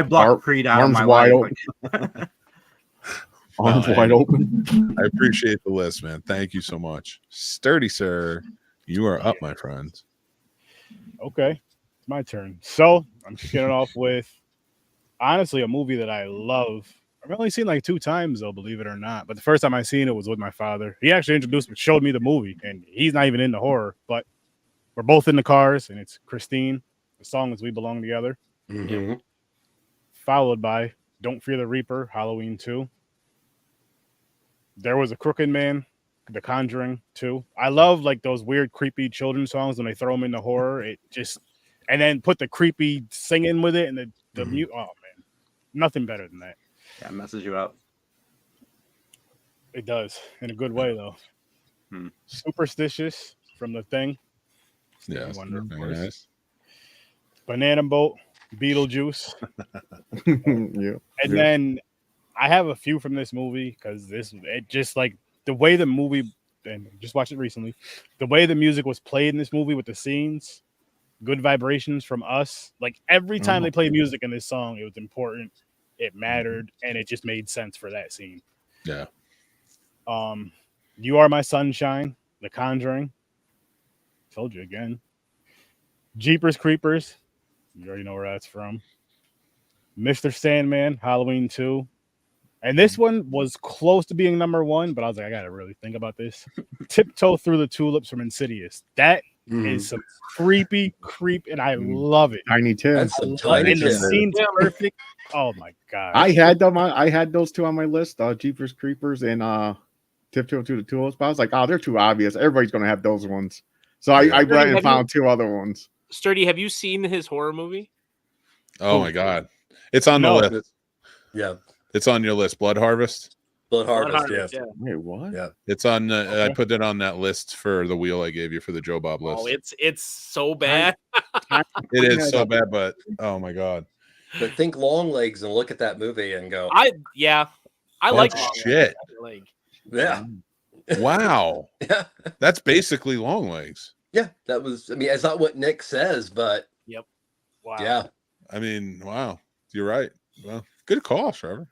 blocked Creed out of my wide life. open. Arms wide open. I appreciate the list, man. Thank you so much. Sturdy sir, you are up, my friend. Okay, it's my turn. So I'm just getting off with honestly a movie that I love. I've only seen like 2 times though, believe it or not. But the first time I seen it was with my father. He actually showed me the movie, and he's not even into horror, but we're both in the cars, and it's Christine. The song is "We Belong Together," followed by "Don't Fear the Reaper," Halloween 2. There Was a Crooked Man, The Conjuring 2. I love like those weird, creepy children's songs when they throw them into horror. It just, and then put the creepy singing with it and the mute. Oh man, nothing better than that. Yeah, messes you up. It does in a good way though. Superstitious from The Thing. Yeah, nice. Banana Boat, Beetlejuice. Yeah. And then I have a few from this movie because it just like the way the movie, and just watched it recently, the way the music was played in this movie with the scenes, Good Vibrations from Us. Like every time they play music in this song, it was important, it mattered, and it just made sense for that scene. Yeah. You Are My Sunshine, The Conjuring. Told you again. Jeepers Creepers. You already know where that's from. Mr. Sandman, Halloween 2. And this one was close to being number one, but I was like, I gotta really think about this. Tiptoe Through the Tulips from Insidious. That is some creepy creep, and I love it. Tiny Tim. That's some Tiny And the Tim. scene's perfect. Oh my god! I had them. I had those two on my list: Jeepers Creepers and Tiptoe Through the Tulips. But I was like, oh, they're too obvious. Everybody's gonna have those ones. So I went and found two other ones. Sturdy, have you seen his horror movie? Oh my god, it's on the list. Yeah, it's on your list. Blood Harvest. Blood Harvest. Yeah. Wait, what? Yeah, it's on. I put it on that list for the wheel I gave you for the Joe Bob list. Oh, it's so bad. It is so bad, but oh my god. But think Long Legs and look at that movie and go. I like shit. Like, Yeah. Wow. Yeah. That's basically Long Legs. Yeah, that was. I mean, it's not what Nick says, but Wow. yeah. I mean, wow. You're right. Well, good call, Trevor.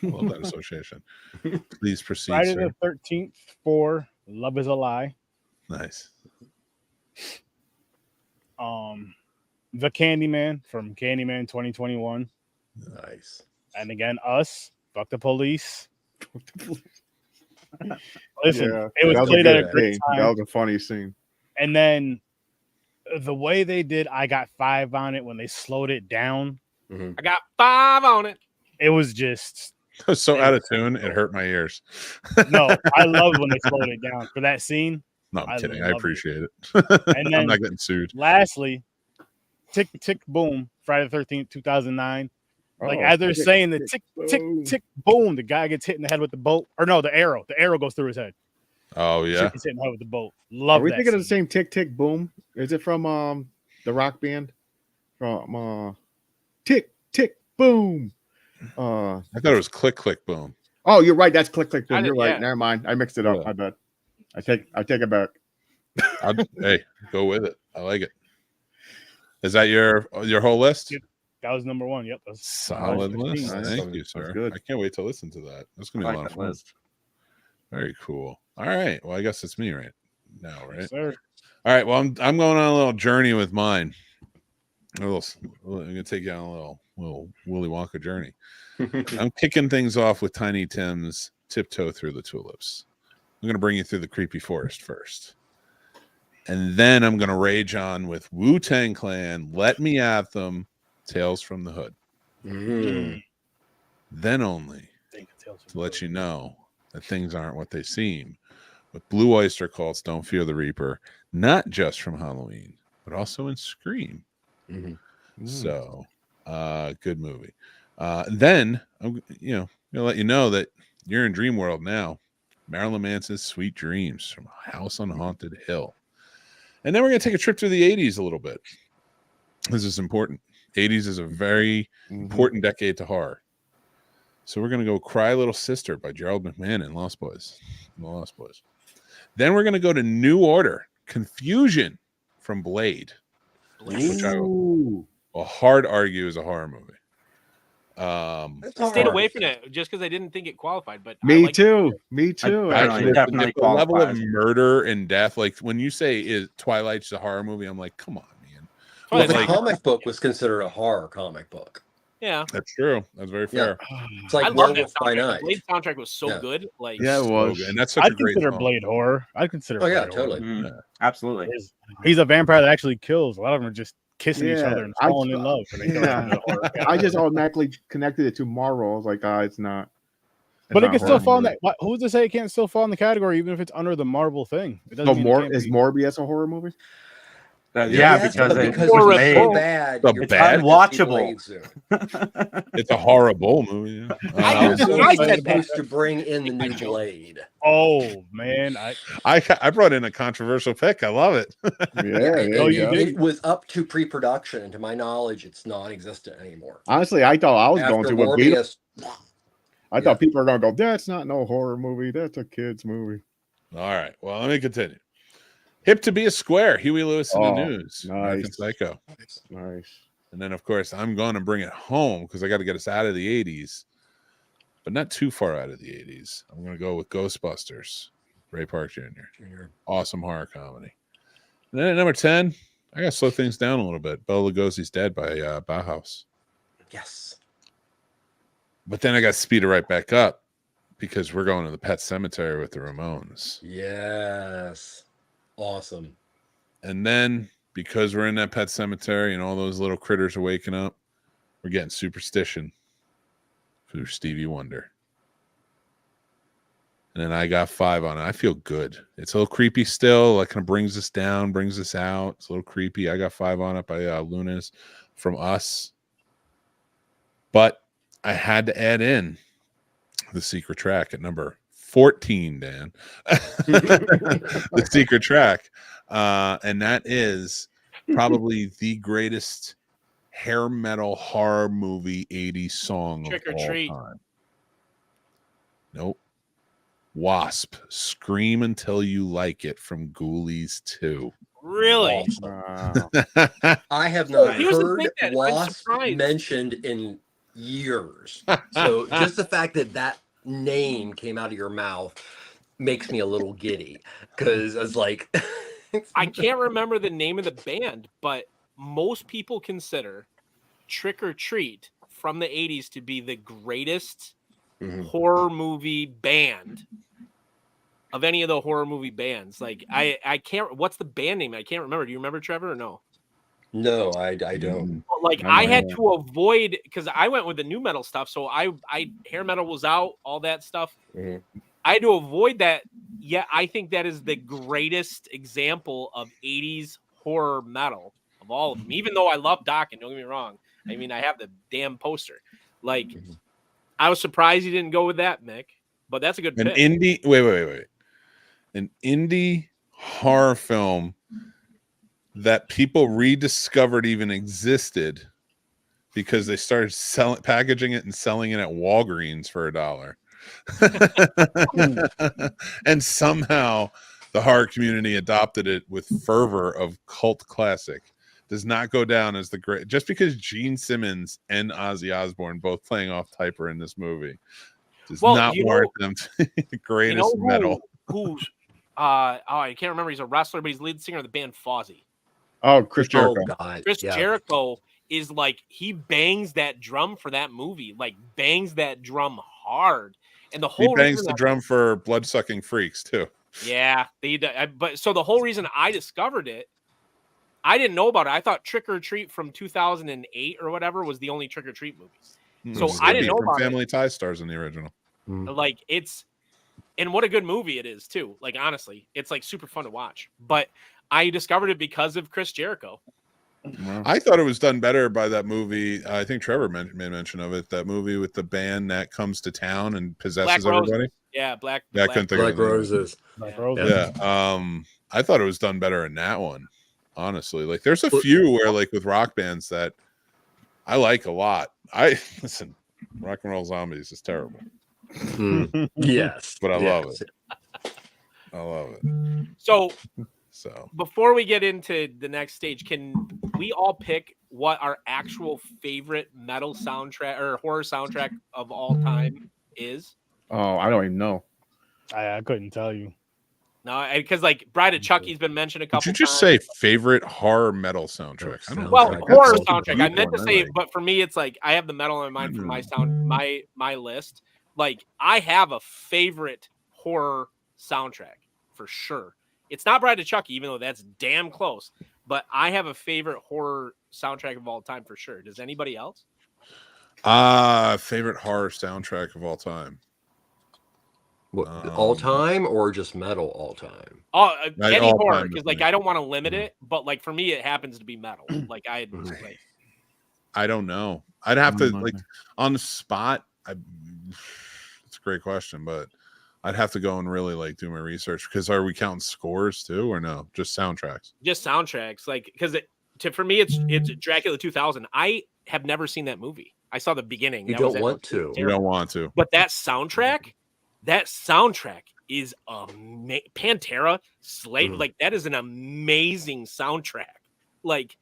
I love that association. Please proceed. Friday Sir. the 13th for Love Is a Lie. Nice. The Candyman from Candyman 2021. Nice. And again, Us. Fuck the Police. Listen, it was played at a great time. That was a funny scene. And then the way they did, I got 5 on it when they slowed it down. I got 5 on it. It was just so out of tune. It hurt my ears. no. I love when they slowed it down for that scene. No, I'm kidding. I appreciate it. And then I'm not getting sued. Lastly, Tick Tick Boom, Friday the 13th, 2009. Like as they're saying the tick tick tick boom, the guy gets hit in the head with the boat, or no, the arrow goes through his head. Oh yeah, gets hit in the head with the boat. Love. Are we that thinking scene. of the same Tick Tick Boom? Is it from the rock band? From Tick Tick Boom. I thought it was Click Click Boom. Oh, you're right. That's Click Click Boom. You're right. Yeah. Never mind. I mixed it up. Yeah. I bet. I take it back. Hey, go with it. I like it. Is that your whole list? Yep. That was number one. Yep. That's Solid list. Nice. Thank you, sir. good. I can't wait to listen to that. That's gonna be a lot of fun. list. Very cool. All right. Well, I guess it's me right now, right? Yes, sir. All right. Well, I'm going on a little journey with mine. I'm gonna take you on a little Willy Wonka journey. I'm kicking things off with Tiny Tim's Tiptoe Through the Tulips. I'm gonna bring you through the creepy forest first. And then I'm gonna rage on with Wu-Tang Clan, Let Me At Them, Tales from the Hood. Then only to let you know that things aren't what they seem. With Blue Oyster Cult's Don't Fear the Reaper, not just from Halloween, but also in Scream. So, good movie. Then I'm gonna let you know that you're in Dream World now. Marilyn Manson's Sweet Dreams from House on Haunted Hill. And then we're going to take a trip through the 80s a little bit. This is important. 80s is a very important decade to horror. So we're going to go Cry Little Sister by Gerald McMahon and Lost Boys. The Lost Boys. Then we're going to go to New Order, Confusion from Blade. Which I will hard argue is a horror movie. I stayed away from it just because I didn't think it qualified. But Me too. Actually, definitely the level of qualifies. murder and death, like when you say is Twilight's a horror movie, I'm like, come on, man. Well, the Like- comic book was considered a horror comic book. Yeah, That's true. That's very fair. It's like I love Werewolf that by soundtrack. The Night. Blade soundtrack was so Yeah. good. Like, Yeah, it So was. good. And that's such I'd a great consider song. Blade horror. I'd consider. Oh yeah, Blade horror. totally. Absolutely. He's a vampire that actually kills. A lot of them are just kissing each Yeah, other and falling in love. When they go yeah. into the horror I just automatically connected it to Marvel. I was like, it's not. But it can not still horror fall in movie. that. Who's to say it can't still fall in the category, even if it's under the Marvel thing? It doesn't So mean it can't is be. Morbius a horror movie? Yeah, Yes, because but it because was it's made. so bad. The you're bad? gonna see Unwatchable. Blade soon. It's a horrible movie. Yeah. I Also, know. you're I said supposed that. to bring in the new Blade. Oh man, I brought in a controversial pick. I love it. Oh, you did? It was up to pre-production, and to my knowledge, it's non-existent anymore. Honestly, I thought I was After going to. With Beetle. Morbius, I thought people were going to go, that's not no horror movie. That's a kid's movie. All right. Well, let me continue. Hip to be a Square. Huey Lewis in the News. American Nice. Psycho. Nice. And then, of course, I'm going to bring it home because I got to get us out of the 80s, but not too far out of the 80s. I'm going to go with Ghostbusters, Ray Park Jr. Awesome horror comedy. And then at number 10, I got to slow things down a little bit. Bela Lugosi's Dead by Bauhaus. Yes. But then I got to speed it right back up because we're going to the Pet Cemetery with the Ramones. Yes. Awesome. And then because we're in that Pet Cemetery and all those little critters are waking up, we're getting Superstition through Stevie Wonder. And then I got 5 on it. I feel good. It's a little creepy still. Like kind of brings us down, brings us out. It's a little creepy. I got 5 on it by Lunas from Us. But I had to add in the secret track at number 14, Dan. The secret track. And that is probably the greatest hair metal horror movie 80s song Trick of or all Treat. time. Nope. Wasp, Scream Until You Like It from Ghoulies 2. Really? Awesome. Wow. I have So not here's the heard thing that I'm Wasp surprised. mentioned in years. So just the fact that that name came out of your mouth makes me a little giddy because I was like, I can't remember the name of the band, but most people consider Trick or Treat from the 80s to be the greatest Mhm. horror movie band of any of the horror movie bands. Like I can't, what's the band name? I can't remember. Do you remember, Trevor, or no? no, I don't. But, like I I had know. to avoid, because I went with the new metal stuff, so I hair metal was out, all that stuff. Mhm. I had to avoid that. Yeah, I think that is the greatest example of 80s horror metal of all of them. Even though I love Dokken, don't get me wrong. I mean, I have the damn poster. Like, Mhm. I was surprised you didn't go with that, Mick. But that's a good An pick. indie, wait. An indie horror film that people rediscovered even existed because they started packaging it and selling it at Walgreens for $1. And somehow the horror community adopted it with fervor of cult classic. Does not go down as the great, just because Gene Simmons and Ozzy Osbourne both playing off Typer in this movie does Well, not warrant them to the You greatest know metal. who's I can't remember. He's a wrestler, but he's the lead singer of the band Fozzy. Oh, Chris Oh Jericho. God. Chris Yeah. Jericho is like, he bangs that drum for that movie, like bangs that drum hard. And the He whole bangs reason the drum for Blood Sucking Freaks too. yeah, but so the whole reason I discovered it, I didn't know about it. I thought Trick or Treat from 2008 or whatever was the only Trick or Treat movies. So It's I didn't Skippy know from about it. Family Ties stars in the original. Like, it's, and what a good movie it is too. Like, honestly, it's like super fun to watch. But I discovered it because of Chris Jericho. I thought it was done better by that movie. I think Trevor made mention of it. That movie with the band that comes to town and possesses Black Roses. everybody. Yeah, Black. Yeah, I couldn't think Black of the name of it. Roses. Like Yeah. Roses. Yeah. I thought it was done better in that one. Honestly, like there's a Well- few where like with rock bands that I like a lot. Listen, Rock and Roll Zombies is terrible, Yes. but I love Yes. it. I love it. So So before we get into the next stage, can we all pick what our actual favorite metal soundtrack or horror soundtrack of all time is? Oh, I don't even know. I couldn't tell you. No, because like Bride of Chucky's been mentioned a couple did you just times. say favorite horror metal soundtrack? I don't Well, know. horror That's a soundtrack. deep I meant to one, say, like. but for me, it's like I have the metal in mind for my list. Like, I have a favorite horror soundtrack for sure. It's not Bride of Chucky, even though that's damn close. But I have a favorite horror soundtrack of all time for sure. Does anybody else? Favorite horror soundtrack of all time. What, all time or just metal all time? Oh, Like, any all horror, time because is like me. I don't want to limit it, but like for me, it happens to be metal. Like I don't know. I'd have to Mm, like on the spot. It's a great question, but I'd have to go and really like do my research because are we counting scores too or no? Just soundtracks. just soundtracks, like because for me, it's Dracula 2000. I have never seen that movie. I saw the beginning. You That was don't it. want to. You don't want to. But that soundtrack is Pantera, Slate. Like, that is an amazing soundtrack. Like,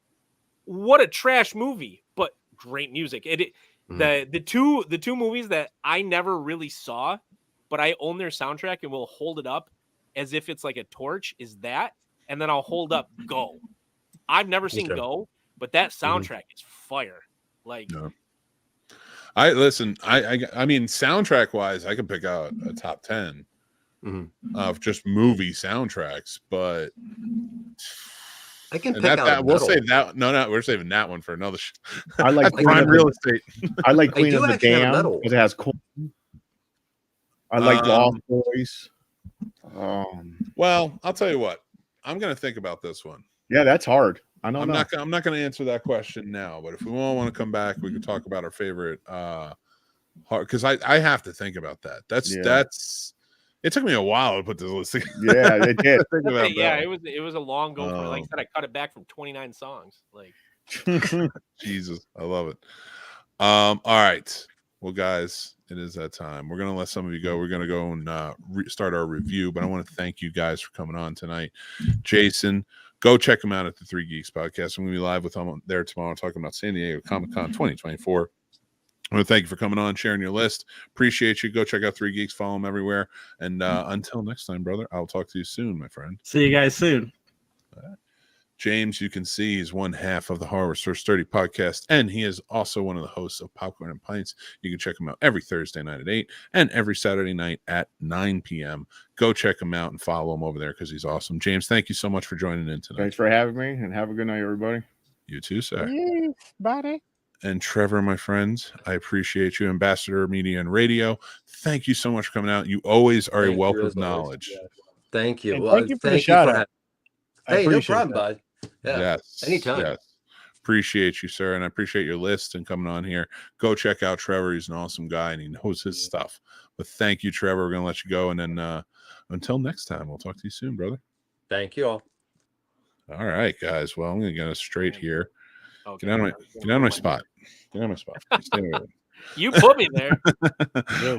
what a trash movie, but great music. The two movies that I never really saw, but I own their soundtrack and will hold it up as if it's like a torch, is that, and then I'll hold up Go. I've never seen Okay. Go, but that soundtrack is fire. Like, No. I listen. I mean, soundtrack wise, I could pick out a top 10 of just movie soundtracks, but I can and pick out a we'll metal. save that. No, we're saving that one for another. I like That's Queen prime of real the, estate. I like Queen do of the actually have a Dam metal because it has cool. I like Lost Boys. Well, I'll tell you what. I'm gonna think about this one. Yeah, that's hard. I don't I'm know. not going to answer that question now, but if we all want to come back, we can talk about our favorite because I have to think about that. That's it took me a while to put this list together. Yeah, it did. it was a long go for it. Like I said, I cut it back from 29 songs. Like Jesus, I love it. All right. Well, guys, it is that time. We're going to let some of you go. We're going to go and start our review, but I want to thank you guys for coming on tonight. Jason, go check them out at the Three Geeks Podcast. I'm going to be live with them there tomorrow talking about San Diego Comic-Con 2024. I want to thank you for coming on, sharing your list. Appreciate you. Go check out Three Geeks. Follow them everywhere. And until next time, brother, I'll talk to you soon, my friend. See you guys soon. James, you can see he's one half of the Horror Source 30 podcast, and he is also one of the hosts of Popcorn and Pints. You can check him out every Thursday night at 8 and every Saturday night at 9 p.m. Go check him out and follow him over there because he's awesome. James, thank you so much for joining in tonight. Thanks for having me, and have a good night, everybody. You too, sir. Yes, buddy. And Trevor, my friends, I appreciate you. Ambassador Media and Radio, thank you so much for coming out. You always are a wealth of knowledge. Thank you. And Well, thank you for the shout out. Hey, no problem, bud. Yeah. Yes. Anytime. Yes. Appreciate you, sir. And I appreciate your list and coming on here. Go check out Trevor. He's an awesome guy and he knows his stuff. But thank you, Trevor. We're going to let you go. And then until next time, we'll talk to you soon, brother. Thank you all. All right, guys. Well, I'm going to get us straight here. okay. Get out of my spot. Get out of my spot. Stay away. You put me there.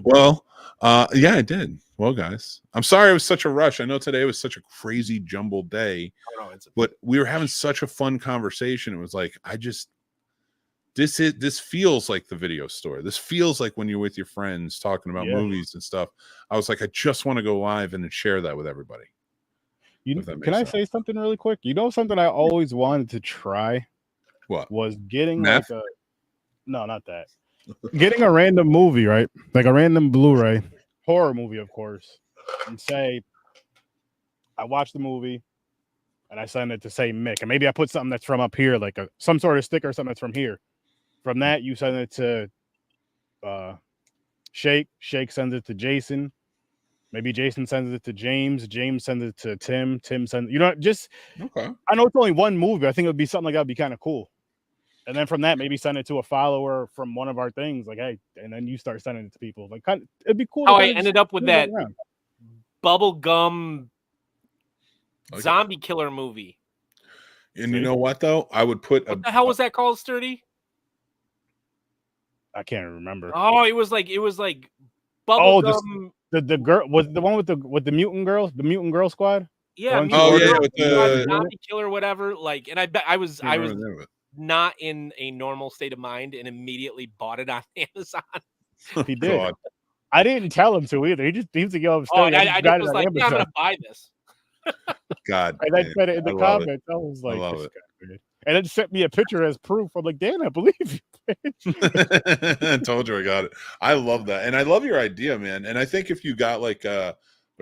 Well, yeah, I did. Well, guys, I'm sorry it was such a rush. I know today was such a crazy jumbled day, but we were having such a fun conversation. It was like, this feels like the video store. This feels like when you're with your friends talking about movies and stuff. I was like, I just want to go live and share that with everybody. Can I say something really quick? You know, something I always wanted to try. What was getting Meth? like no, not that. Getting a random movie, right? Like a random Blu-ray horror movie, of course, and say I watched the movie and I send it to say Mick, and maybe I put something that's from up here, like some sort of sticker or something that's from here. From that, you send it to Shake. Shake sends it to Jason. Maybe Jason sends it to James. James sends it to Tim. Tim sends, just okay. I know it's only one movie. I think it would be something like that would be kind of cool. And then from that, maybe send it to a follower from one of our things, like, hey, and then you start sending it to people. Like, it'd be cool. How I ended up with that bubblegum zombie killer movie. And you know what, though? I would put what the hell was that called, Sturdy? I can't remember. Oh, it was like bubblegum. The girl was the one with the mutant girls, the mutant girl squad. Yeah. With the zombie killer, whatever. Like, and I bet I was not in a normal state of mind and immediately bought it on Amazon. He did. God. I didn't tell him to either. He just to go upstairs. I just was like, yeah, I'm gonna buy this. God. And I said it in the comments. I was like, I and it sent me a picture as proof. I'm like, Dan, I believe you. I told you I got it. I love that. And I love your idea, man. And I think if you got like the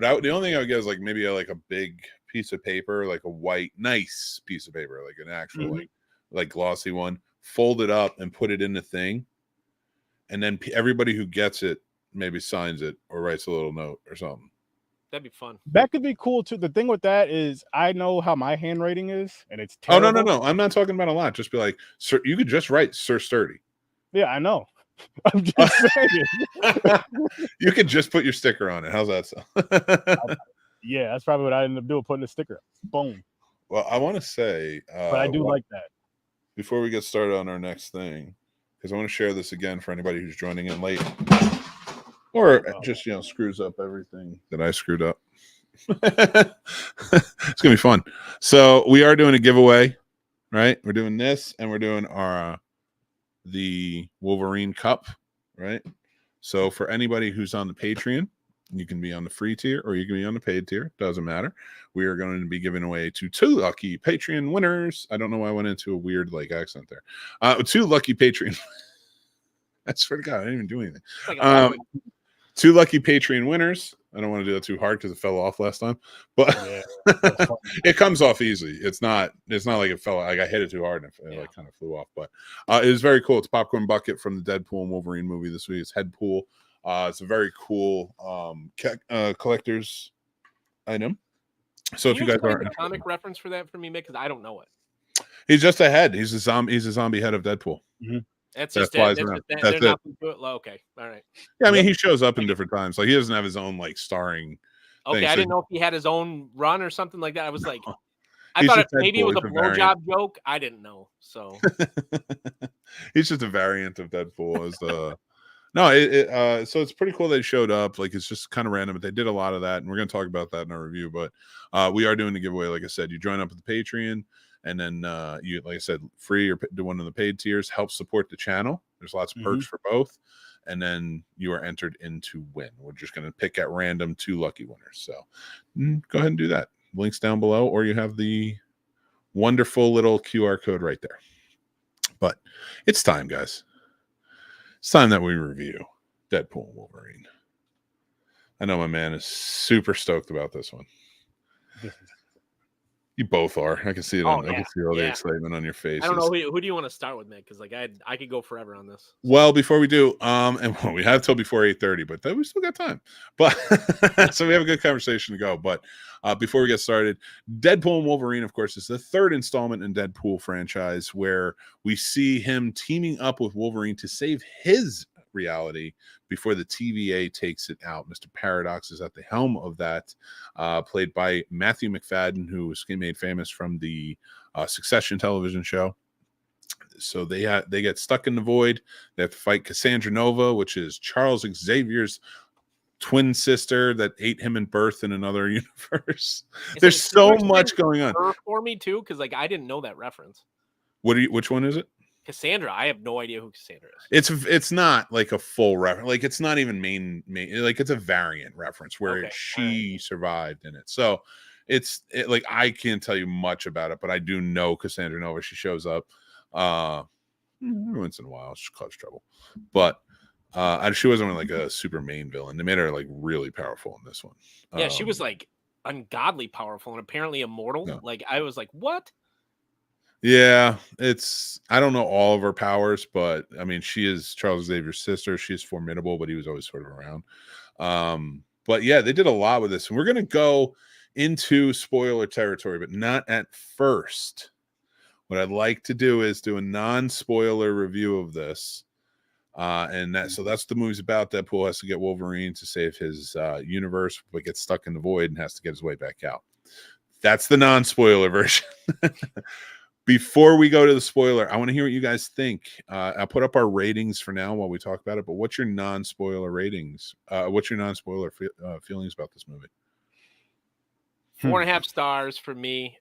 only thing I would get is like maybe like a big piece of paper, like a white, nice piece of paper, like an actual like glossy one, fold it up and put it in the thing. And then everybody who gets it maybe signs it or writes a little note or something. That'd be fun. That could be cool too. The thing with that is I know how my handwriting is, and it's terrible. Oh no. I'm not talking about a lot. Just be like, sir, you could just write Sir Sturdy. Yeah, I know. I'm just saying. You could just put your sticker on it. How's that sound? Yeah, that's probably what I ended up doing, putting a sticker. Boom. Well, I want to say but I do like that. Before we get started on our next thing, because I want to share this again for anybody who's joining in late. Or just, screws up everything that I screwed up. It's going to be fun. So we are doing a giveaway, right? We're doing this, and we're doing the Wolverine Cup, right? So for anybody who's on the Patreon, You can be on the free tier or you can be on the paid tier. Doesn't matter. We are going to be giving away to 2 lucky Patreon winners. I don't know why I went into a weird accent there. 2 lucky Patreon. I swear to God, I didn't even do anything. Like 2 lucky Patreon winners. I don't want to do that too hard because it fell off last time, but it comes off easy. It's not like it fell. Like I hit it too hard and it kind of flew off. But it was very cool. It's Popcorn Bucket from the Deadpool and Wolverine movie this week. It's Headpool. It's a very cool collector's item. So if you guys are a comic reference for that for me, Mick, because I don't know it. He's just a head. He's a zombie. He's a zombie head of Deadpool. Mm-hmm. That's just it. That's it. Okay, all right. Yeah, I mean, he shows up in different times. Like he doesn't have his own starring. Okay, thing, I so didn't know if he had his own run or something like that. I was like, I He's thought just maybe it was a Deadpool. He's a blowjob joke. I didn't know. So he's just a variant of Deadpool. As the no, so it's pretty cool they showed up. Like it's just kind of random, but they did a lot of that, and we're going to talk about that in our review. But we are doing the giveaway. Like I said, you join up with the Patreon, and then you, like I said, free or do one of the paid tiers. Help support the channel. There's lots of perks for both, and then you are entered in to win. We're just going to pick at random 2 lucky winners. So go ahead and do that. Links down below, or you have the wonderful little QR code right there. But it's time, guys. It's time that we review Deadpool and Wolverine. I know my man is super stoked about this one. You both are. I can see it. I can see all the excitement on your face. I don't know who do you want to start with, Mick? Because I could go forever on this. Well, before we do, and we have till before 8:30, but we still got time. But so we have a good conversation to go. But before we get started, Deadpool and Wolverine, of course, is the 3rd installment in Deadpool franchise where we see him teaming up with Wolverine to save his reality before the TVA takes it out. Mr. Paradox is at the helm of that, played by Matthew McFadden, who was made famous from the Succession television show. So they get stuck in the void. They have to fight Cassandra Nova, which is Charles Xavier's twin sister that ate him in birth in another universe. There's so much going on for me too, because I didn't know that reference. Which one is it? Cassandra. I have no idea who Cassandra is. It's not like a full reference. Like it's not even main. Like it's a variant reference where she survived in it. So it's like I can't tell you much about it, but I do know Cassandra Nova. She shows up every once in a while. She causes trouble, but she wasn't like a super main villain. They made her like really powerful in this one. Yeah, she was like ungodly powerful and apparently immortal. Yeah. Like I was like, what? Yeah, I don't know all of her powers, but I mean, she is Charles Xavier's sister. She is formidable, but he was always sort of around. But yeah, they did a lot with this, and we're gonna go into spoiler territory, but not at first. What I'd like to do is do a non-spoiler review of this. So that's the movie's about. Deadpool has to get Wolverine to save his universe, but gets stuck in the void and has to get his way back out. That's the non-spoiler version. Before we go to the spoiler, I want to hear what you guys think. I'll put up our ratings for now while we talk about it. But what's your non-spoiler ratings? What's your non-spoiler feelings about this movie? 4.5 stars for me.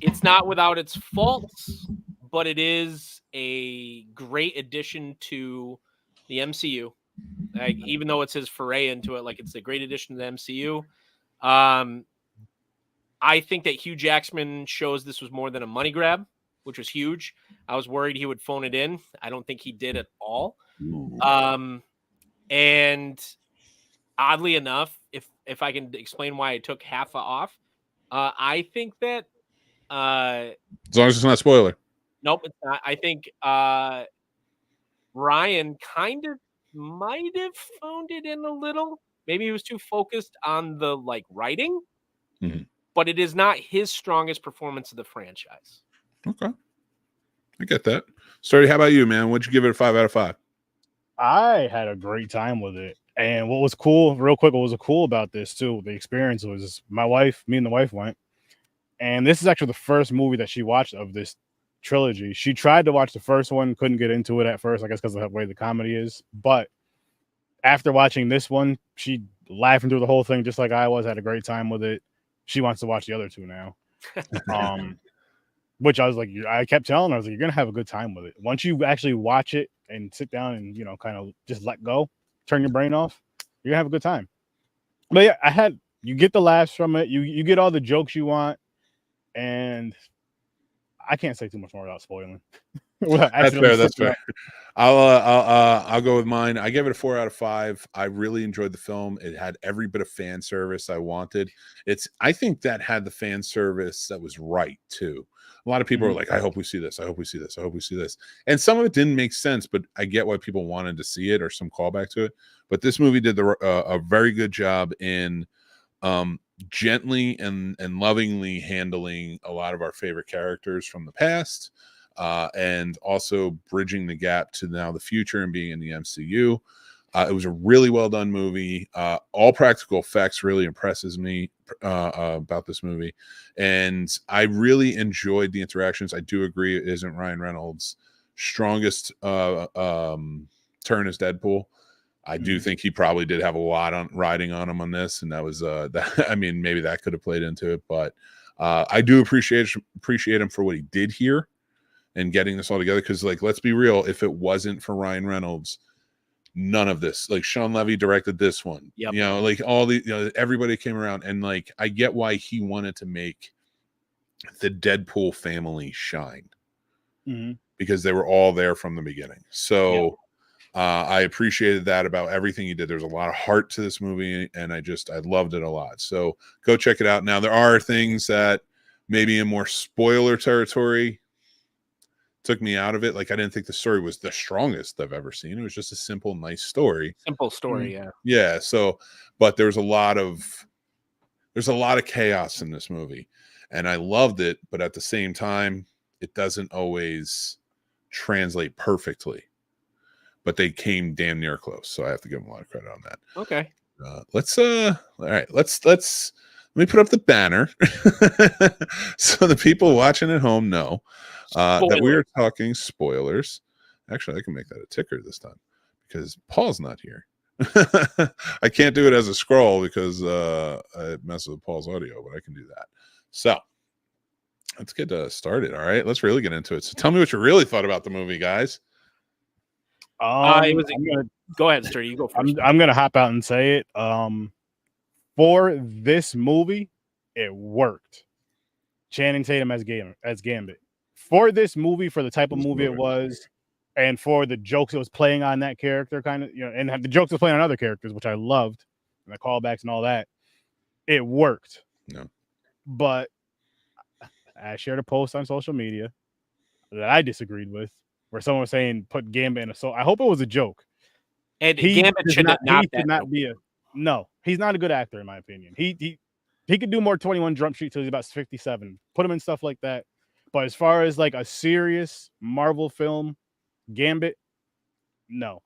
It's not without its faults, but it is a great addition to the MCU. Like, even though it's his foray into it, like it's a great addition to the MCU. I think that Hugh Jackman shows this was more than a money grab, which was huge. I was worried he would phone it in. I don't think he did at all. And oddly enough, if I can explain why I took half off, I think that as long as it's not a spoiler. Nope, it's not. I think Ryan kind of might have phoned it in a little. Maybe he was too focused on the writing. Mm-hmm. But it is not his strongest performance of the franchise. Okay. I get that. Sturdy, how about you, man? What'd you give it a 5 out of 5? I had a great time with it. And what was cool, real quick, what was cool about this, too, the experience was me and the wife went. And this is actually the first movie that she watched of this trilogy. She tried to watch the first one, couldn't get into it at first, I guess because of the way the comedy is. But after watching this one, she laughing through the whole thing just like I was, had a great time with it. She wants to watch the other two now. Which I was like, I kept telling her, I was like, you're going to have a good time with it. Once you actually watch it and sit down and, kind of just let go, turn your brain off, You're gonna have a good time. But yeah, you get the laughs from it. You get all the jokes you want, and I can't say too much more without spoiling. That's fair. That's fair. I'll go with mine. I gave it a 4 out of 5. I really enjoyed the film. It had every bit of fan service I wanted. I think that had the fan service that was right too. A lot of people were like, I hope we see this. I hope we see this. I hope we see this. And some of it didn't make sense, but I get why people wanted to see it or some callback to it. But this movie did a very good job in gently and lovingly handling a lot of our favorite characters from the past. And also bridging the gap to now the future and being in the MCU. It was a really well done movie. All practical effects really impresses me about this movie, and I really enjoyed the interactions. I do agree it isn't Ryan Reynolds' strongest turn as Deadpool. I do think he probably did have a lot on riding on him on this, and that was that. I mean, maybe that could have played into it, but I do appreciate him for what he did here. And getting this all together, because like, let's be real, if it wasn't for Ryan Reynolds, none of this, like Sean Levy directed this one, Yep. you know, like all the, you know, everybody came around, and like I get why he wanted to make the Deadpool family shine, because they were all there from the beginning. So I appreciated that about everything he did. There's a lot of heart to this movie, and I loved it a lot. So go check it out. Now there are things that maybe in more spoiler territory took me out of it. Like, I didn't think the story was the strongest I've ever seen. It was just a simple, nice story. Simple story, yeah. Yeah. So, but there's a lot of chaos in this movie, and I loved it. But at the same time, it doesn't always translate perfectly. But they came damn near close, so I have to give them a lot of credit on that. Okay. All right. Let me put up the banner so the people watching at home know that we are talking spoilers. Actually, I can make that a ticker this time because Paul's not here. I can't do it as a scroll because it messes with Paul's audio, but I can do that. So let's get started. All right, let's really get into it. So tell me what you really thought about the movie, guys. Go ahead, Sturdy. You go first. I'm gonna hop out and say it. For this movie, it worked. Channing Tatum as Gambit. For this movie, for the type of movie it was, and for the jokes it was playing on that character, kind of, you know, and the jokes it was playing on other characters, which I loved, and the callbacks and all that, it worked. No. But I shared a post on social media that I disagreed with, where someone was saying put Gambit in a soul. I hope it was a joke. And Gambit should not be a. No, he's not a good actor in my opinion. He could do more 21 Jump Street till he's about 57. Put him in stuff like that. But as far as like a serious Marvel film, Gambit, no.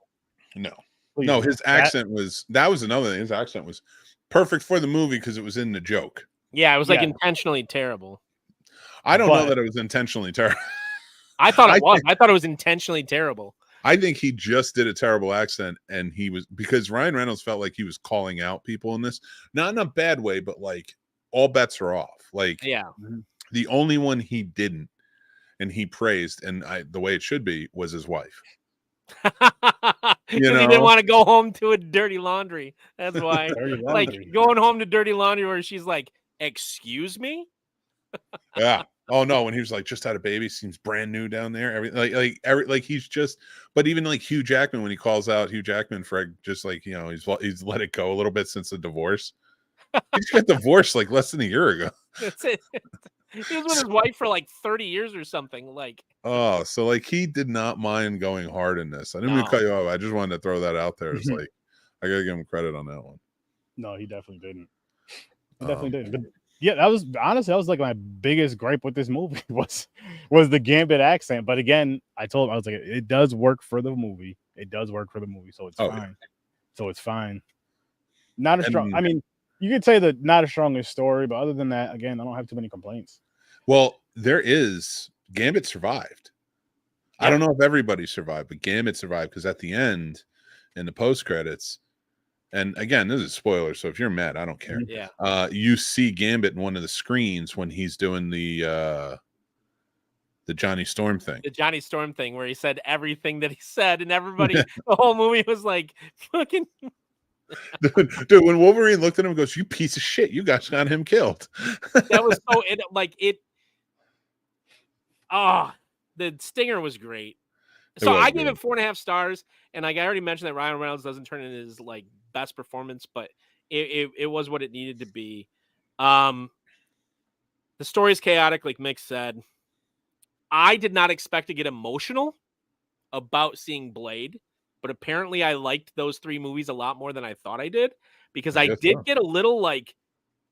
No. Please. No, his accent was another thing. His accent was perfect for the movie because it was in the joke. Yeah, it was like intentionally terrible. I don't know that it was intentionally terrible. I thought it was. I thought it was intentionally terrible. I think he just did a terrible accent, and because Ryan Reynolds felt like he was calling out people in this, not in a bad way, but like all bets are off. Like, yeah, the only one he didn't, and he praised, and the way it should be, was his wife. He didn't want to go home to a dirty laundry. That's why. Like going home to dirty laundry where she's like, "Excuse me." Yeah. Oh no, when he was like just had a baby, seems brand new down there. Every he's just, but even like Hugh Jackman, when he calls out Hugh Jackman for just like, you know, he's let it go a little bit since the divorce. He just got divorced like less than a year ago. That's it. He was with his wife for like 30 years or something. Like, oh, so like he did not mind going hard in this. I didn't mean to cut you off. I just wanted to throw that out there. It's like I gotta give him credit on that one. No, he definitely didn't. But yeah, that was like my biggest gripe with this movie was the Gambit accent. But again, I told him, I was like, it does work for the movie. It does work for the movie, so it's fine. Yeah. So it's fine. Not a strong. I mean, you could say that not a strongest story, but other than that, again, I don't have too many complaints. Well, Gambit survived. Yeah. I don't know if everybody survived, but Gambit survived because at the end, in the post credits. And again, this is spoiler, so if you're mad, I don't care. Yeah. You see Gambit in one of the screens when he's doing the Johnny Storm thing. The Johnny Storm thing, where he said everything that he said, and everybody, the whole movie was like, fucking. Dude, when Wolverine looked at him and goes, "You piece of shit, you guys got him killed." That was so it. Ah, the stinger was great. So was I gave good. it 4.5 stars, and like I already mentioned that Ryan Reynolds doesn't turn in his like best performance, but it was what it needed to be. The story is chaotic, like Mick said. I did not expect to get emotional about seeing Blade, but apparently I liked those 3 movies a lot more than I thought I did, because I guess did so. get a little like,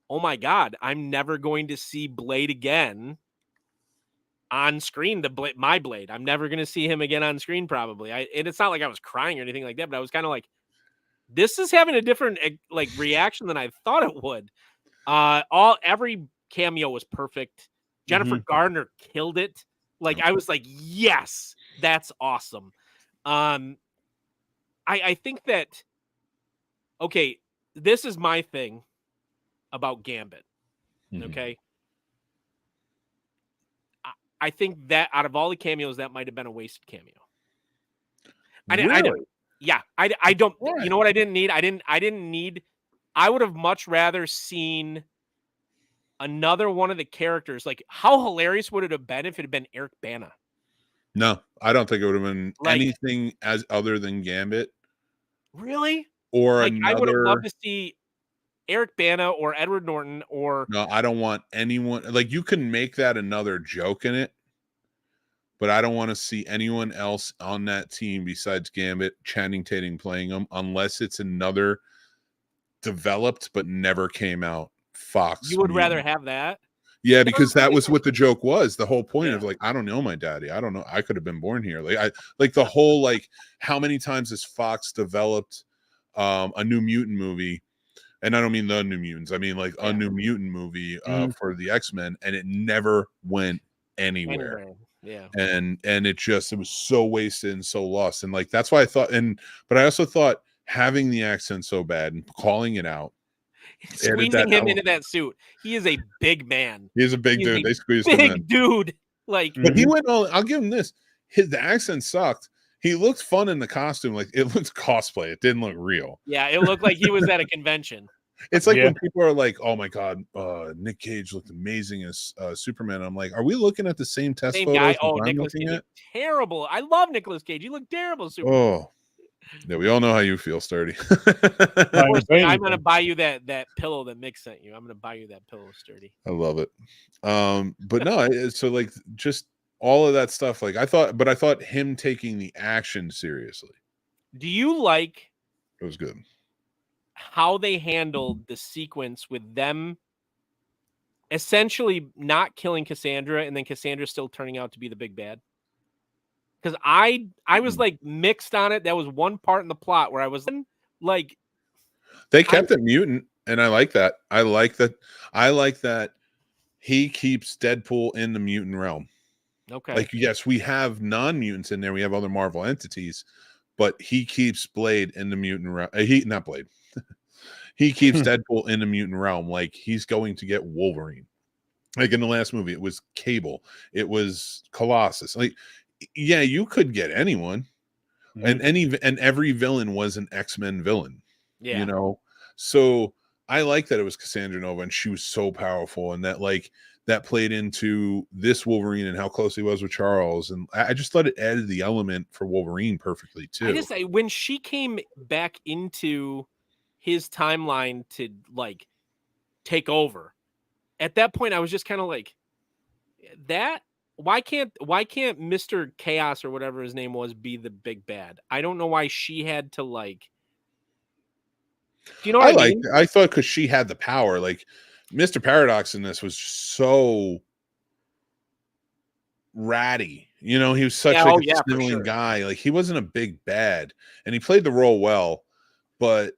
oh my God, I'm never going to see Blade again on screen. My Blade, I'm never going to see him again on screen probably. And it's not like I was crying or anything like that, but I was kind of like, this is having a different like reaction than I thought it would. Every cameo was perfect. Jennifer Gardner killed it. Like I was like, yes, that's awesome. I think that, okay, this is my thing about Gambit. Okay. I think that out of all the cameos, that might have been a wasted cameo. Really? I don't, Why? you know what I didn't need? I would have much rather seen another one of the characters. Like, how hilarious would it have been if it had been Eric Bana? No, I don't think it would have been Like- anything as other than Gambit Really? or Like, I would have another. loved to see Eric Bana or Edward Norton or No, I don't want anyone. Like, you can make that another joke in it, but I don't want to see anyone else on that team besides Gambit, Channing Tatum playing them, unless it's another developed but never came out Fox. you would mutant. rather have that. Yeah, because that was what the joke was. The whole point Yeah. of like, I don't know my daddy. I don't know. I could have been born here. Like the whole like, how many times has Fox developed a New Mutant movie? And I don't mean the New Mutants. I mean like a New Mutant movie for the X-Men, and it never went anywhere. Yeah. And it was so wasted and so lost. And like that's why I thought, but I also thought having the accent so bad and calling it out. Squeezing him into that suit. He is a big man. He's a big dude. They squeezed big him in. dude. Like, But he went all. I'll give him this. The accent sucked. He looked fun in the costume. Like it looked cosplay. It didn't look real. Yeah, it looked like he was at a convention. It's like when people are like, "Oh my god, Nick Cage looked amazing as Superman." I'm like, "Are we looking at the same test Same photos?" guy. as Oh, I'm Nicolas looking Cage at? looked terrible. I love Nicolas Cage. He looked terrible. Superman. Oh, yeah. We all know how you feel, Sturdy. I'm gonna buy you that pillow that Mick sent you. I'm gonna buy you that pillow, Sturdy. I love it. But no, so like just all of that stuff. Like I thought him taking the action seriously. Do you like It was good. how they handled the sequence with them essentially not killing Cassandra and then Cassandra still turning out to be the big bad? Because I was like mixed on it. That was one part in the plot where I was like, they kept it mutant, and I like that. I like that he keeps Deadpool in the mutant realm. Okay. Like, yes, we have non-mutants in there. We have other Marvel entities, but he keeps Blade in the mutant realm. Not Blade. He keeps Deadpool in the mutant realm. Like, he's going to get Wolverine. Like in the last movie, it was Cable. It was Colossus. Like, yeah, you could get anyone, and every villain was an X-Men villain. Yeah. You know, so I like that it was Cassandra Nova, and she was so powerful, and that played into this Wolverine and how close he was with Charles, and I just thought it added the element for Wolverine perfectly too. When she came back into his timeline to like take over, at that point I was just kind of like, that why can't Mr. Chaos or whatever his name was be the big bad? I don't know why she had to like. Do you know what I mean? I thought because she had the power, like Mr. Paradox in this was so ratty. You know, he was such a sniveling guy. Like he wasn't a big bad, and he played the role well. But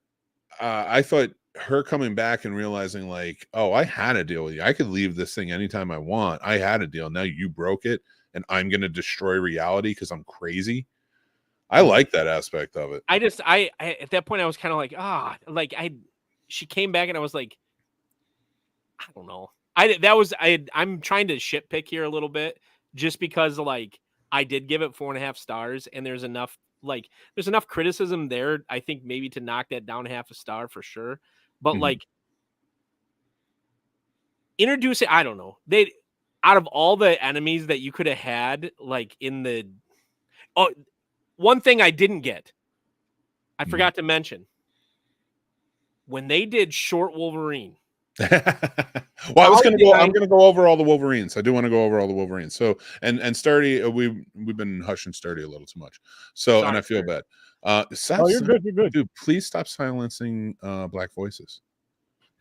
I thought her coming back and realizing like, oh, I had a deal with you. I could leave this thing anytime I want. I had a deal. Now you broke it, and I'm going to destroy reality because I'm crazy. I like that aspect of it. I at that point I was kind of like, she came back and I was like, I don't know. I'm trying to shit pick here a little bit just because like I did give it 4.5 stars and there's enough like there's enough criticism there, I think, maybe to knock that down half a star for sure. But Mhm. like introducing, I don't know, they out of all the enemies that you could have had, like in the one thing I didn't get, I Mhm. forgot to mention when they did Short Wolverine. Well, I'm gonna go over all the Wolverines. I do want to go over all the Wolverines. So and Sturdy, we've been hushing Sturdy a little too much. So Sorry, and I feel Sturdy. bad. Oh, you're good. You're good. Dude, please stop silencing black voices.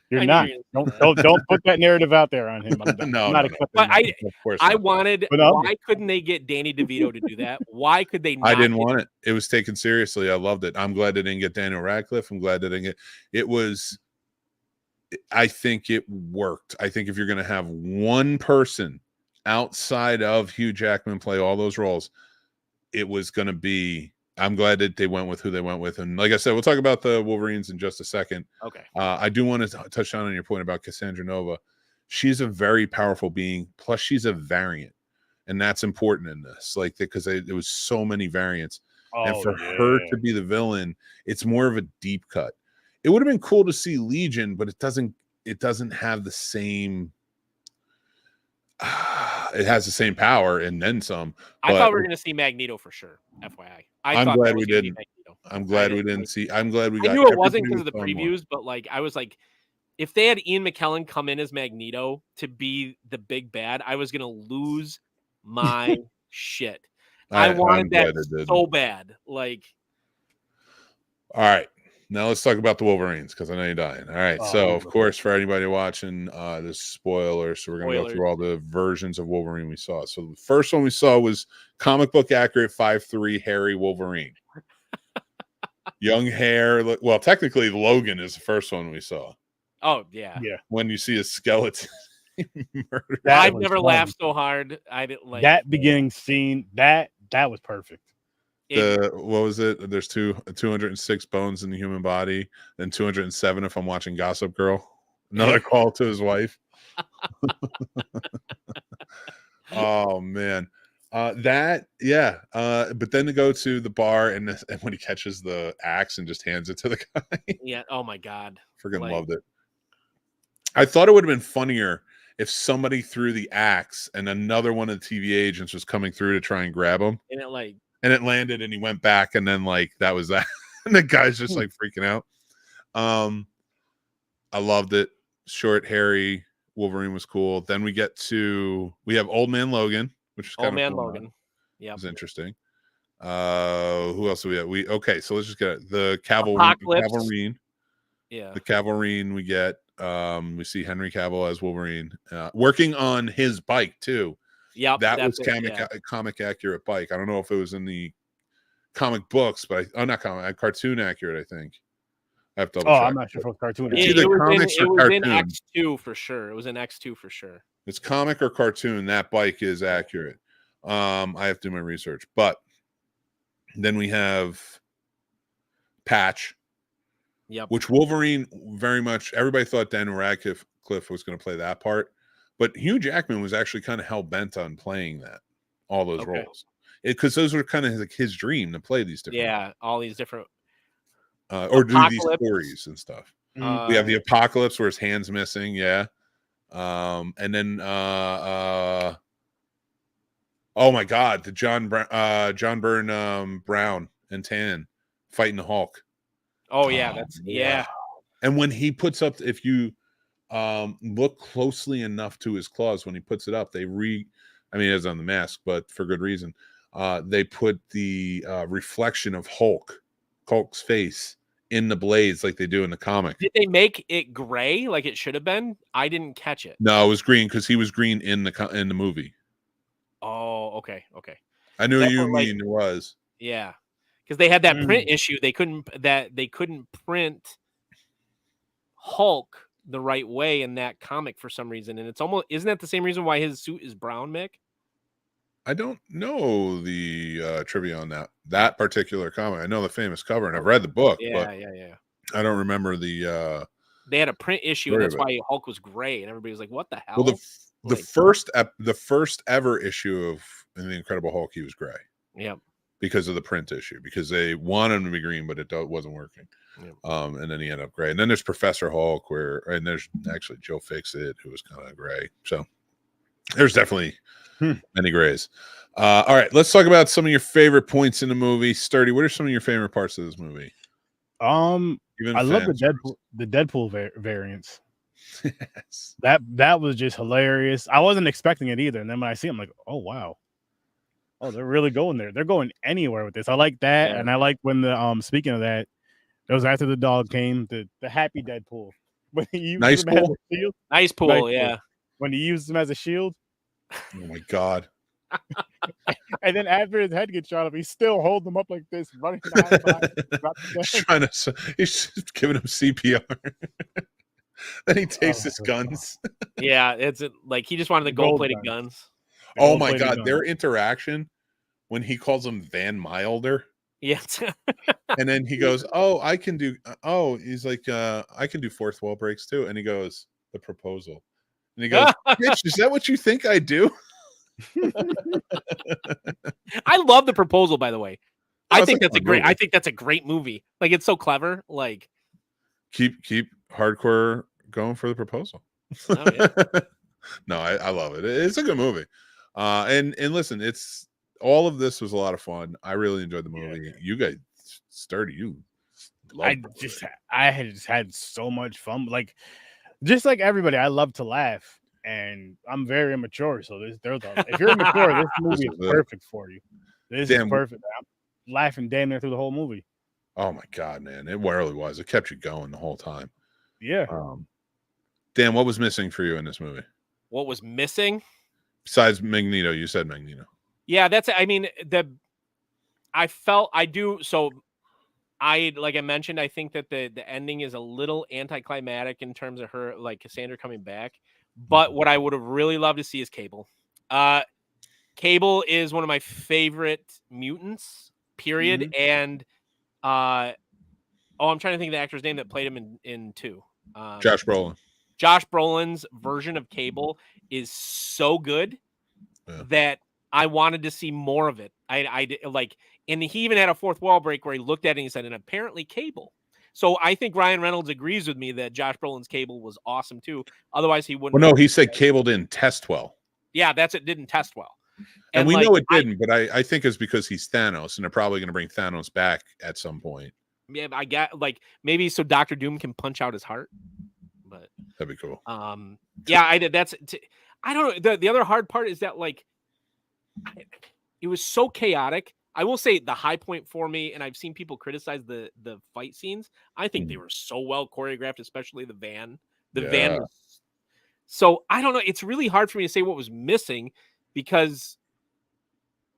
You're I knew not. you were gonna say that. Don't put that narrative out there on him. I'm No, not no. accepting But that. Of course I not. wanted. But, Why couldn't they get Danny DeVito to do that? Why could they not? I didn't want it. It was taken seriously. I loved it. I'm glad they didn't get Daniel Radcliffe. I'm glad they didn't get it. Was I think it worked. I think if you're going to have one person outside of Hugh Jackman play all those roles, it was going to be. I'm glad that they went with who they went with. And like I said, we'll talk about the Wolverines in just a second. Okay. I do want to touch on your point about Cassandra Nova. She's a very powerful being. Plus, she's a variant. And that's important in this. Like, because there was so many variants. And for her to be the villain, it's more of a deep cut. It would have been cool to see Legion, but it doesn't have the same it has the same power and then some. I thought we were going to see Magneto for sure. FYI, I'm glad we didn't. I'm glad we didn't see. I'm glad we got. I knew it wasn't because of the previews, but like I was like, if they had Ian McKellen come in as Magneto to be the big bad, I was going to lose my shit. I wanted that so bad. Like, all right. Now let's talk about the Wolverines because I know you're dying. All right. So, of course, for anybody watching, this spoiler. So we're going to go through all the versions of Wolverine we saw. So the first one we saw was comic book accurate 5'3" hairy Wolverine. Young hair. Well, technically, Logan is the first one we saw. Oh, yeah. Yeah. When you see a skeleton. I've never laughed so hard. I didn't like that beginning scene. That was perfect. What was it? There's 206 bones in the human body, then 207 if I'm watching Gossip Girl. Another call to his wife. Oh man, but then to go to the bar and when he catches the axe and just hands it to the guy. Yeah. Oh my god. Freaking loved it. I thought it would have been funnier if somebody threw the axe and another one of the TV agents was coming through to try and grab him. And it landed and he went back and then like that was that. And the guy's just like freaking out. I loved it. Short, hairy Wolverine was cool. Then we have Old Man Logan, which is kind of Old Man Logan. Yeah. It was interesting. Who else do we have? Okay, so let's just get the Cavalry. Yeah. The Cavalry we get. We see Henry Cavill as Wolverine working on his bike too. Yeah, that was comic accurate bike. I don't know if it was in the comic books, but not comic, cartoon accurate. I think. I have to double check. I'm not sure if it was cartoon. It was in X2 for sure. It was in X2 for sure. It's comic or cartoon. That bike is accurate. I have to do my research, but then we have Patch. Yep. Which Wolverine very much. Everybody thought Daniel Radcliffe was going to play that part. But Hugh Jackman was actually kind of hell-bent on playing all those roles. Because those were kind of like his dream to play these different roles. All these different or do these stories and stuff. We have the Apocalypse where his hand's missing, and then oh my god, the John Byrne Brown and Tan fighting the Hulk. Oh yeah, And when he puts up, if you look closely enough to his claws when he puts it up, it's on the mask, but for good reason. They put the reflection of Hulk's face in the blades like they do in the comic. Did they make it gray like it should have been? I didn't catch it. No, it was green because he was green in the movie. Oh, okay. I knew you mean it was. Yeah, because they had that print issue. They couldn't print Hulk the right way in that comic for some reason, and isn't that the same reason why his suit is brown, Mick? I don't know the trivia on that particular comic. I know the famous cover, and I've read the book. Yeah. I don't remember the. They had a print issue, and that's why Hulk was gray, and everybody was like, "What the hell?" Well, the first ever issue of The Incredible Hulk, he was gray. Yep. because of the print issue, because they wanted him to be green, but it wasn't working. Yeah. And then he ended up gray. And then there's Professor Hulk, and there's actually Joe Fixit, who was kind of gray. So there's definitely many grays. All right, let's talk about some of your favorite points in the movie. Sturdy, what are some of your favorite parts of this movie? I love the Deadpool variants. Yes. That was just hilarious. I wasn't expecting it either, and then when I see it, I'm like, oh wow, oh they're really going there. They're going anywhere with this. I like that, and I like when the speaking of that, it was after the dog came, the happy Deadpool when he used Nice him as a pool. shield. Nice pool, yeah. When he used him as a shield, Oh my god. and then after his head gets shot up, he's still holding him up like this, running behind. He's just giving him CPR. Then he takes his guns. Yeah, it's like he just wanted the gold-plated guns. Oh my god, their interaction when he calls him Van Milder. Yes. And then he goes, "Oh, I can do." Oh, he's like, "I can do fourth wall breaks too." And he goes, "The proposal." And he goes, "Bitch, is that what you think I do?" I love The Proposal, by the way. I think like that's a great. I think that's a great movie. Like it's so clever. Like keep hardcore going for The Proposal. Oh, yeah. No, I love it. It's a good movie. And listen, it's all of this was a lot of fun. I really enjoyed the movie. Yeah. You guys, Sturdy, you. I had just had so much fun. Like, just like everybody, I love to laugh, and I'm very immature. So if you're immature, this movie is perfect for you. This is perfect. I'm laughing damn near through the whole movie. Oh my god, man! It really was. It kept you going the whole time. Yeah. Dan, what was missing for you in this movie? What was missing? Besides Magneto, you said Magneto. Yeah, that's. I mean, I like I mentioned, I think that the ending is a little anticlimactic in terms of her, like Cassandra coming back. But what I would have really loved to see is Cable. Cable is one of my favorite mutants. Period. Mm-hmm. And I'm trying to think of the actor's name that played him in 2. Josh Brolin. Josh Brolin's version of Cable is so good that I wanted to see more of it. I like, and he even had a fourth wall break where he looked at it and he said, and apparently Cable. So I think Ryan Reynolds agrees with me that Josh Brolin's Cable was awesome too. Otherwise, he wouldn't. Well, no, he said Cable didn't test well. Yeah, it didn't test well. And we know it didn't, but I think it's because he's Thanos, and they're probably going to bring Thanos back at some point. Yeah, I got maybe so Dr. Doom can punch out his heart. But that'd be cool. Yeah, I did. I don't know. The other hard part is that it was so chaotic. I will say the high point for me, and I've seen people criticize the fight scenes. I think they were so well choreographed, especially the van. Van was, so I don't know. It's really hard for me to say what was missing because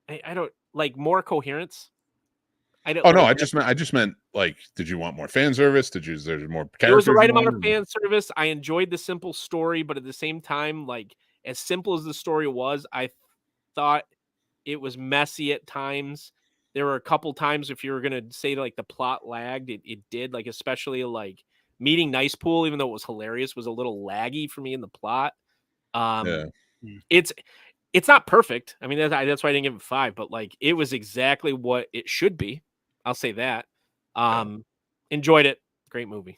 I don't like more coherence. I just meant like, did you want more fan service? There's more characters? There was the right amount of fan service. I enjoyed the simple story, but at the same time, like as simple as the story was, I thought it was messy at times. There were a couple times, if you were going to say like the plot lagged, it did, like especially like meeting Nice Pool, even though it was hilarious, was a little laggy for me in the plot. It's not perfect. I mean, that's why I didn't give it 5, but like it was exactly what it should be. I'll say that. Enjoyed it. Great movie.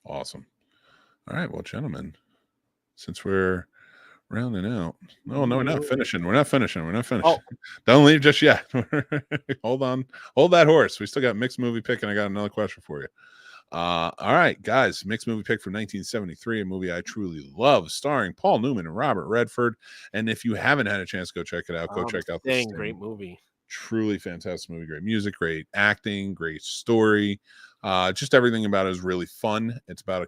Awesome. All right, well, gentlemen, since we're rounding out. No, we're not finishing. We're not finishing. Oh. Don't leave just yet. Hold on. Hold that horse. We still got mixed movie pick, and I got another question for you. All right, guys. Mixed movie pick from 1973, a movie I truly love, starring Paul Newman and Robert Redford. And if you haven't had a chance to go check it out, go check out The Sting. Great movie. Truly fantastic movie. Great music, great acting, great story. Just everything about it is really fun. It's about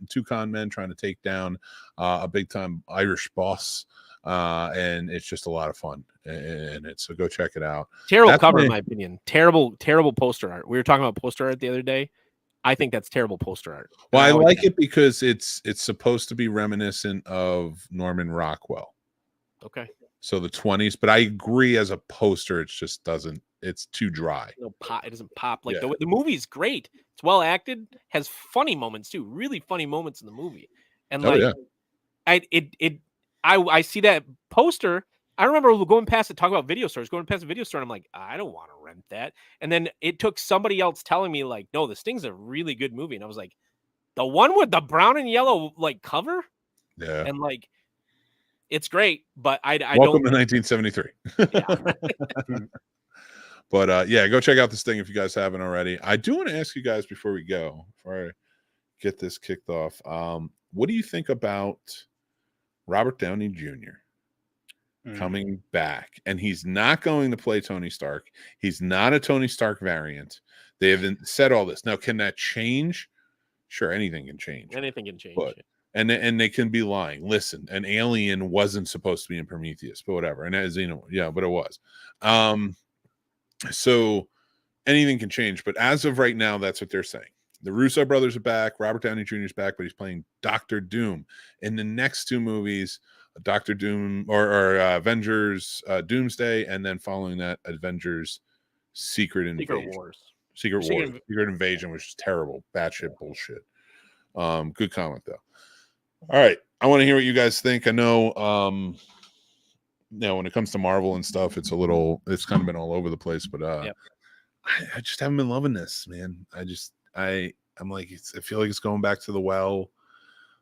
two con men trying to take down a big time Irish boss, and it's just a lot of fun in it. So go check it out. Terrible cover, in my opinion. Terrible poster art. We were talking about poster art the other day. I think that's terrible poster art. Well, I like it because it's supposed to be reminiscent of Norman Rockwell. Okay. So the 20s, but I agree as a poster, it just doesn't. It's too dry. It doesn't pop. Like the movie's great. It's well acted. Has funny moments too. Really funny moments in the movie. And I see that poster I remember going past it, talking about video stores, going past a video store, and I'm like, I don't want to rent that. And then it took somebody else telling me, like, no, this thing's a really good movie. And I was like, the one with the brown and yellow like cover? Yeah. And like, it's great, but I Welcome don't. to 1973. Yeah. But yeah, go check out this thing if you guys haven't already. I do want to ask you guys before we go, before I get this kicked off, what do you think about Robert Downey Jr. coming back? And he's not going to play Tony Stark. He's not a Tony Stark variant. They haven't said all this. Now, can that change? Sure, anything can change. Anything can change. But, and they can be lying. Listen, an alien wasn't supposed to be in Prometheus, but whatever. And as you know, yeah, but it was. So anything can change. But as of right now, that's what they're saying. The Russo brothers are back. Robert Downey Jr. is back, but he's playing Dr. Doom. In the next two movies, Dr. Doom or Avengers Doomsday, and then following that, Avengers Secret Invasion. Secret Invasion, which is terrible. Batshit bullshit. Good comment, though. All right. I want to hear what you guys think. I know, when it comes to Marvel and stuff, it's kind of been all over the place, but yep. I just haven't been loving this, man. I'm like, I feel like it's going back to the well.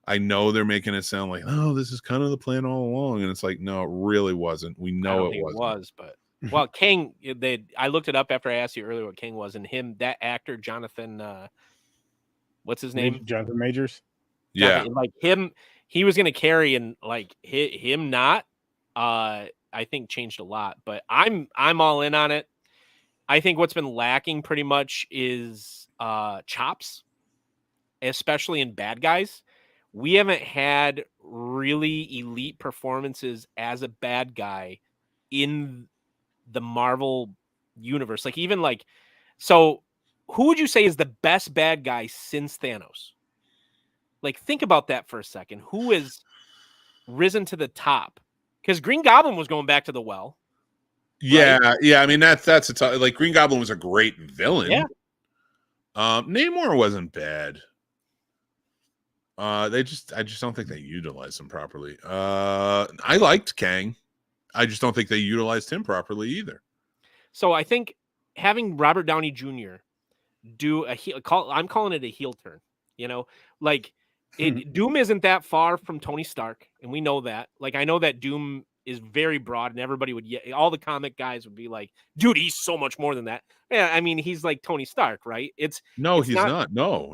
I know they're making it sound like, oh, this is kind of the plan all along. And it's like, no, it really wasn't. We know it wasn't. But well, King, I looked it up after I asked you earlier what King was, and that actor, Jonathan, what's his name? Jonathan Majors. Yeah. Like him, he was going to carry, and like him not, I think changed a lot, but I'm all in on it. I think what's been lacking pretty much is chops, especially in bad guys. We haven't had really elite performances as a bad guy in the Marvel universe. Like even like, so who would you say is the best bad guy since Thanos? Like think about that for a second. Who has risen to the top? Because Green Goblin was going back to the well. Yeah, right? Yeah. I mean, that's like Green Goblin was a great villain. Yeah. Namor wasn't bad. I just don't think they utilized him properly. I liked Kang. I just don't think they utilized him properly either. So I think having Robert Downey Jr. do I'm calling it a heel turn. Like Doom isn't that far from Tony Stark, and we know that. Like I know that Doom is very broad, and everybody all the comic guys would be like, dude, he's so much more than that. Yeah, I mean, he's like Tony Stark, right? He's not. No.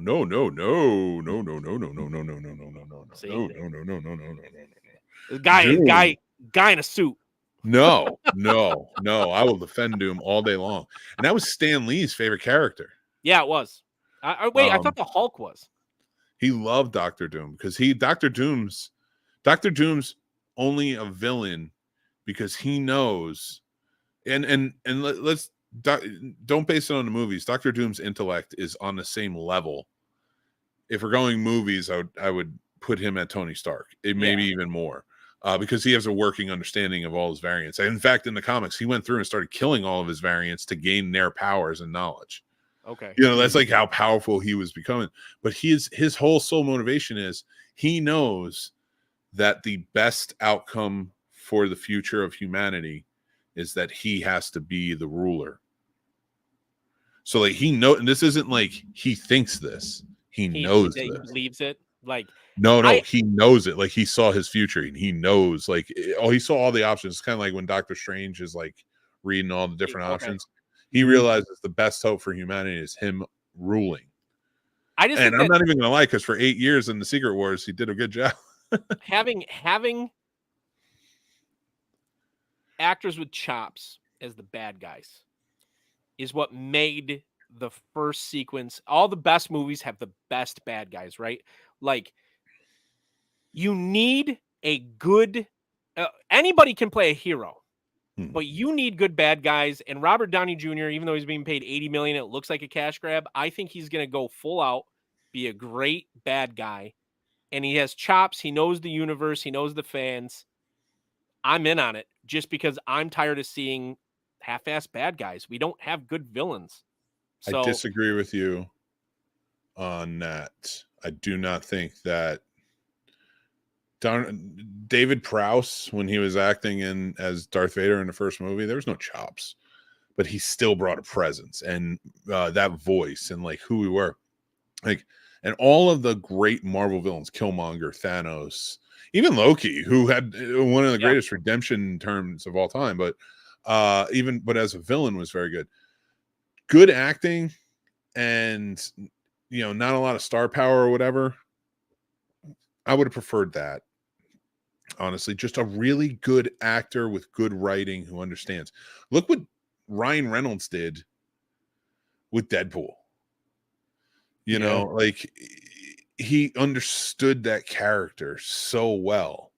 Guy in a suit. No. I will defend Doom all day long. And that was Stan Lee's favorite character. Yeah, it was. Wait, I thought the Hulk was. He loved Dr. Doom because Dr. Doom's only a villain because he knows, and let's don't base it on the movies. Dr. Doom's intellect is on the same level. If we're going movies, I would put him at Tony Stark. Maybe even more. Because he has a working understanding of all his variants. In fact, in the comics, he went through and started killing all of his variants to gain their powers and knowledge. Okay. That's like how powerful he was becoming. But his whole sole motivation is he knows that the best outcome for the future of humanity is that he has to be the ruler. So like he knows, and this isn't like he thinks this. He knows this. He believes it. Like no, he knows it. Like he saw his future, and he knows. Like he saw all the options. It's kind of like when Doctor Strange is like reading all the different options. He realizes the best hope for humanity is him ruling. I'm not even gonna lie, because for 8 years in the Secret Wars, he did a good job. having actors with chops as the bad guys is what made the first sequence. All the best movies have the best bad guys, right? Like you need a good anybody can play a hero, but you need good bad guys. And Robert Downey Jr., even though he's being paid $80 million, it looks like a cash grab. I think he's going to go full out, be a great bad guy. And he has chops. He knows the universe. He knows the fans. I'm in on it just because I'm tired of seeing half-assed bad guys. We don't have good villains. So, I disagree with you on that. I do not think that David Prowse, when he was acting as Darth Vader in the first movie, there was no chops, but he still brought a presence and that voice and like who we were, like, and all of the great Marvel villains, Killmonger, Thanos, even Loki, who had one of the greatest redemption terms of all time, but as a villain was very good. Good acting, and not a lot of star power or whatever. I would have preferred that. Honestly, just a really good actor with good writing who understands. Look what Ryan Reynolds did with Deadpool. Like he understood that character so well.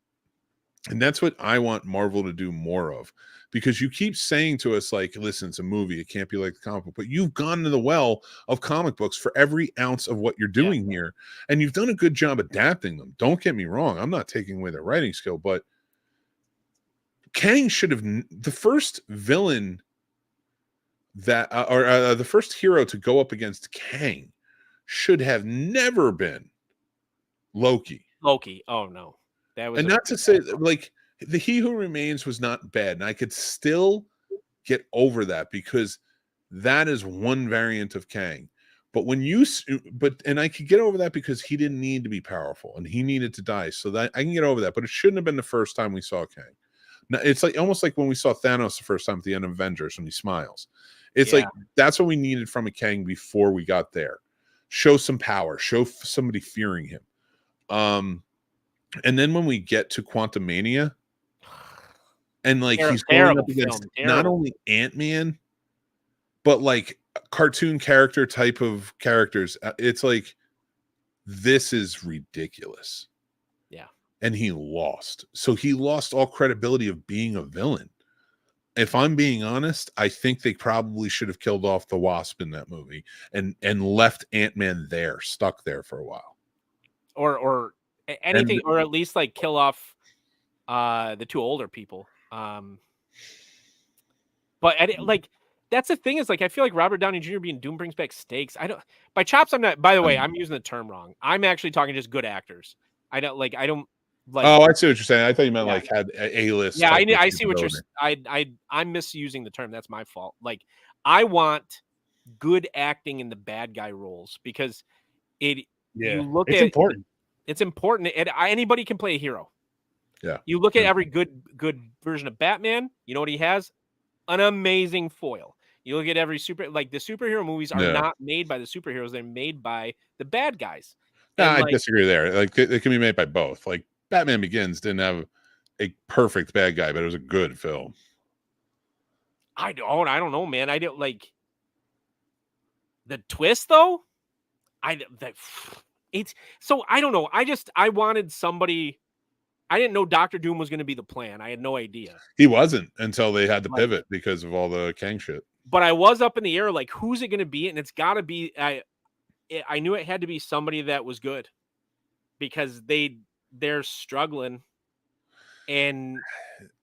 And that's what I want Marvel to do more of, because you keep saying to us, like, listen, it's a movie. It can't be like the comic book, but you've gone to the well of comic books for every ounce of what you're doing here. And you've done a good job adapting them. Don't get me wrong. I'm not taking away their writing skill, but Kang should have the first villain that, the first hero to go up against Kang should have never been Loki. Oh no. That was, and not to say like the He Who Remains was not bad, and I could still get over that because that is one variant of Kang. But and I could get over that because he didn't need to be powerful and he needed to die, so that I can get over that. But it shouldn't have been the first time we saw Kang. Now, it's like almost like when we saw Thanos the first time at the end of Avengers when he smiles. It's like that's what we needed from a Kang before we got there. Show some power, show somebody fearing him. And then when we get to Quantumania, and like he's going up against not only Ant-Man, but like cartoon character type of characters, it's like, this is ridiculous. Yeah. And he lost. So he lost all credibility of being a villain. If I'm being honest, I think they probably should have killed off the Wasp in that movie and left Ant-Man stuck there for a while. Or anything, or at least like kill off the two older people. But like that's the thing, is like I feel like Robert Downey Jr. being Doom brings back stakes. By chops, I'm not. By the way, I'm using the term wrong. I'm actually talking just good actors. I don't like. Oh, I see what you're saying. I thought you meant like had A-list. Yeah, I see what you're. I'm misusing the term. That's my fault. Like I want good acting in the bad guy roles because you look it's at important. It's important. Anybody can play a hero. Yeah. You look at every good version of Batman. You know what he has? An amazing foil. You look at every the superhero movies are not made by the superheroes. They're made by the bad guys. I disagree there. Like they can be made by both. Like Batman Begins didn't have a perfect bad guy, but it was a good film. I don't know, man. I don't like the twist though. It's so I don't know. I wanted somebody. I didn't know Dr. Doom was going to be the plan. I had no idea. He wasn't until they had to pivot because of all the Kang shit. But I was up in the air, like, who's it going to be? And it's got to be. I knew it had to be somebody that was good because they're struggling. And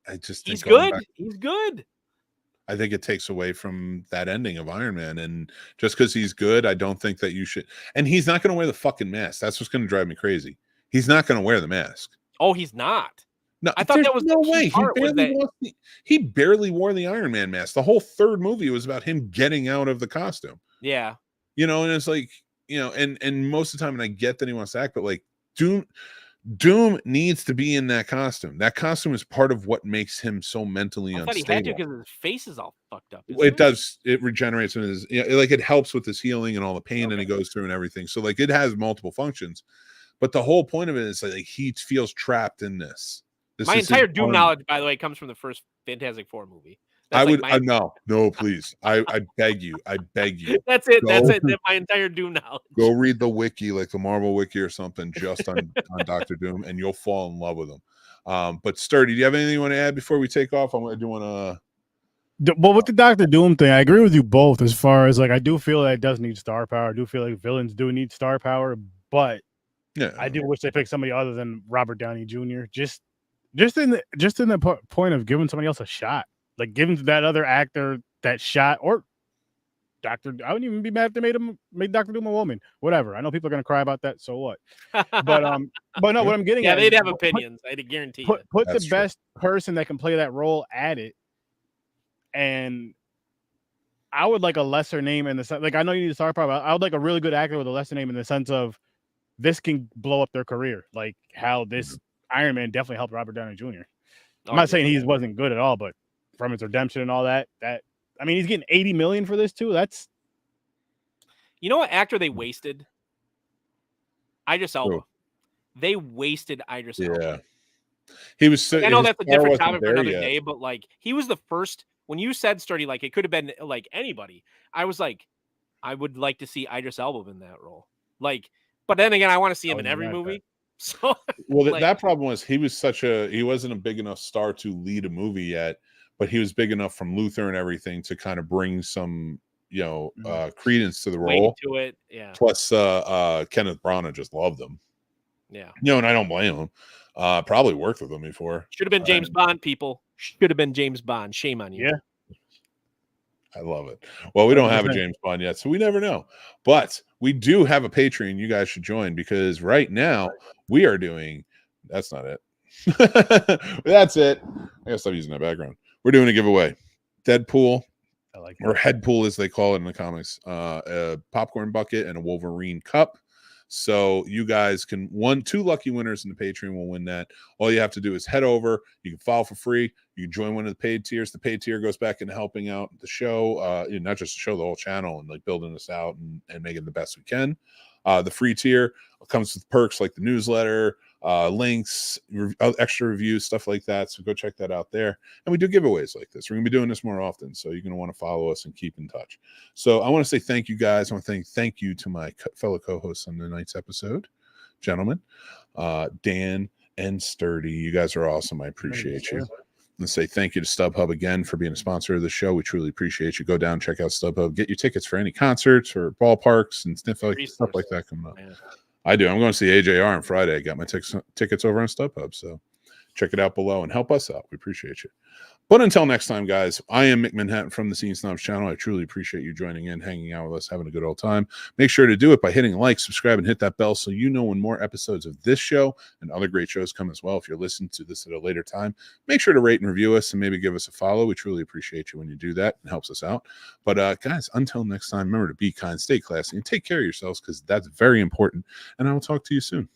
I just think he's good. He's good. I think it takes away from that ending of Iron Man. And just because he's good, I don't think that you should. And he's not going to wear the fucking mask. That's what's going to drive me crazy. He's not going to wear the mask. Oh, he's not. No, I thought that was no way. He barely wore the Iron Man mask. The whole third movie was about him getting out of the costume. Yeah. And it's like, and most of the time, and I get that he wants to act, but like Doom needs to be in that costume. That costume is part of what makes him so mentally unstable. I thought he had to because his face is all fucked up. It does. It regenerates in his, like it helps with his healing and all the pain that he goes through and everything. So like it has multiple functions. But the whole point of it is like he feels trapped in this. My entire Doom knowledge, by the way, comes from the first Fantastic Four movie. No, please. I beg you. I beg you. That's it. That's my entire Doom knowledge. Go read the wiki, like the Marvel wiki or something, just on Dr. Doom, and you'll fall in love with him. But Sturdy, do you have anything you want to add before we take off? I do want to. Well, with the Dr. Doom thing, I agree with you both as far as like I do feel that it does need star power. I do feel like villains do need star power, but yeah, I do wish they picked somebody other than Robert Downey Jr. Just in the point of giving somebody else a shot, like giving that other actor that shot, or I wouldn't even be mad if they made Doctor Doom a woman. Whatever. I know people are gonna cry about that. So what? But no. What I'm getting yeah, at they'd is have opinions. I guarantee you. put the That's true. best person that can play that role at it, and I would like a lesser name in the sense. Like I know you need a star power. But I would like a really good actor with a lesser name in the sense of this can blow up their career, like how this Iron Man definitely helped Robert Downey Jr. I'm not saying he wasn't good at all, but from his redemption and all that, I mean, he's getting $80 million for this too. That's You know what actor they wasted? Idris Elba. Who? They wasted Idris Elba. Yeah. He was so I know his that's a star different wasn't topic for there another yet. day, but like he was the first when you said Sturdy, like it could have been like anybody. I was like, I would like to see Idris Elba in that role. Like, but then again, I want to see him in every movie. So Well, like, that problem was he wasn't a big enough star to lead a movie yet, but he was big enough from Luther and everything to kind of bring some, credence to the weight role. to it. Yeah. Plus, Kenneth Branagh just loved him. Yeah. And I don't blame him. Probably worked with him before. Should have been James Bond, people. Should have been James Bond. Shame on you. Yeah. I love it. Well, we don't have a James Bond yet, so we never know. But we do have a Patreon you guys should join because right now we are doing – that's not it. That's it. I got to stop using that background. We're doing a giveaway. Deadpool, I like or Headpool as they call it in the comics, a popcorn bucket and a Wolverine cup. So you guys can two lucky winners in the Patreon will win that. All you have to do is head over. You can file for free. You can join one of the paid tiers. The paid tier goes back into helping out the show, not just the show, the whole channel, and like building this out and making the best we can. The free tier comes with perks like the newsletter, links, extra reviews, stuff like that. So go check that out there. And we do giveaways like this. We're going to be doing this more often. So you're going to want to follow us and keep in touch. So I want to say thank you guys. I want to thank you to my fellow co-hosts on tonight's episode, gentlemen, Dan and Sturdy. You guys are awesome. I appreciate you. Let's say thank you to StubHub again for being a sponsor of the show. We truly appreciate you. Go down, check out StubHub, get your tickets for any concerts or ballparks and stuff like that coming up. Man. I do. I'm going to see AJR on Friday. I got my tickets over on StubHub, so check it out below and help us out. We appreciate you. But until next time, guys, I am Mick Manhattan from the Snobs channel. I truly appreciate you joining in, hanging out with us, having a good old time. Make sure to do it by hitting like, subscribe, and hit that bell so you know when more episodes of this show and other great shows come as well. If you're listening to this at a later time, make sure to rate and review us and maybe give us a follow. We truly appreciate you when you do that. It helps us out. But guys, until next time, remember to be kind, stay classy, and take care of yourselves because that's very important. And I will talk to you soon.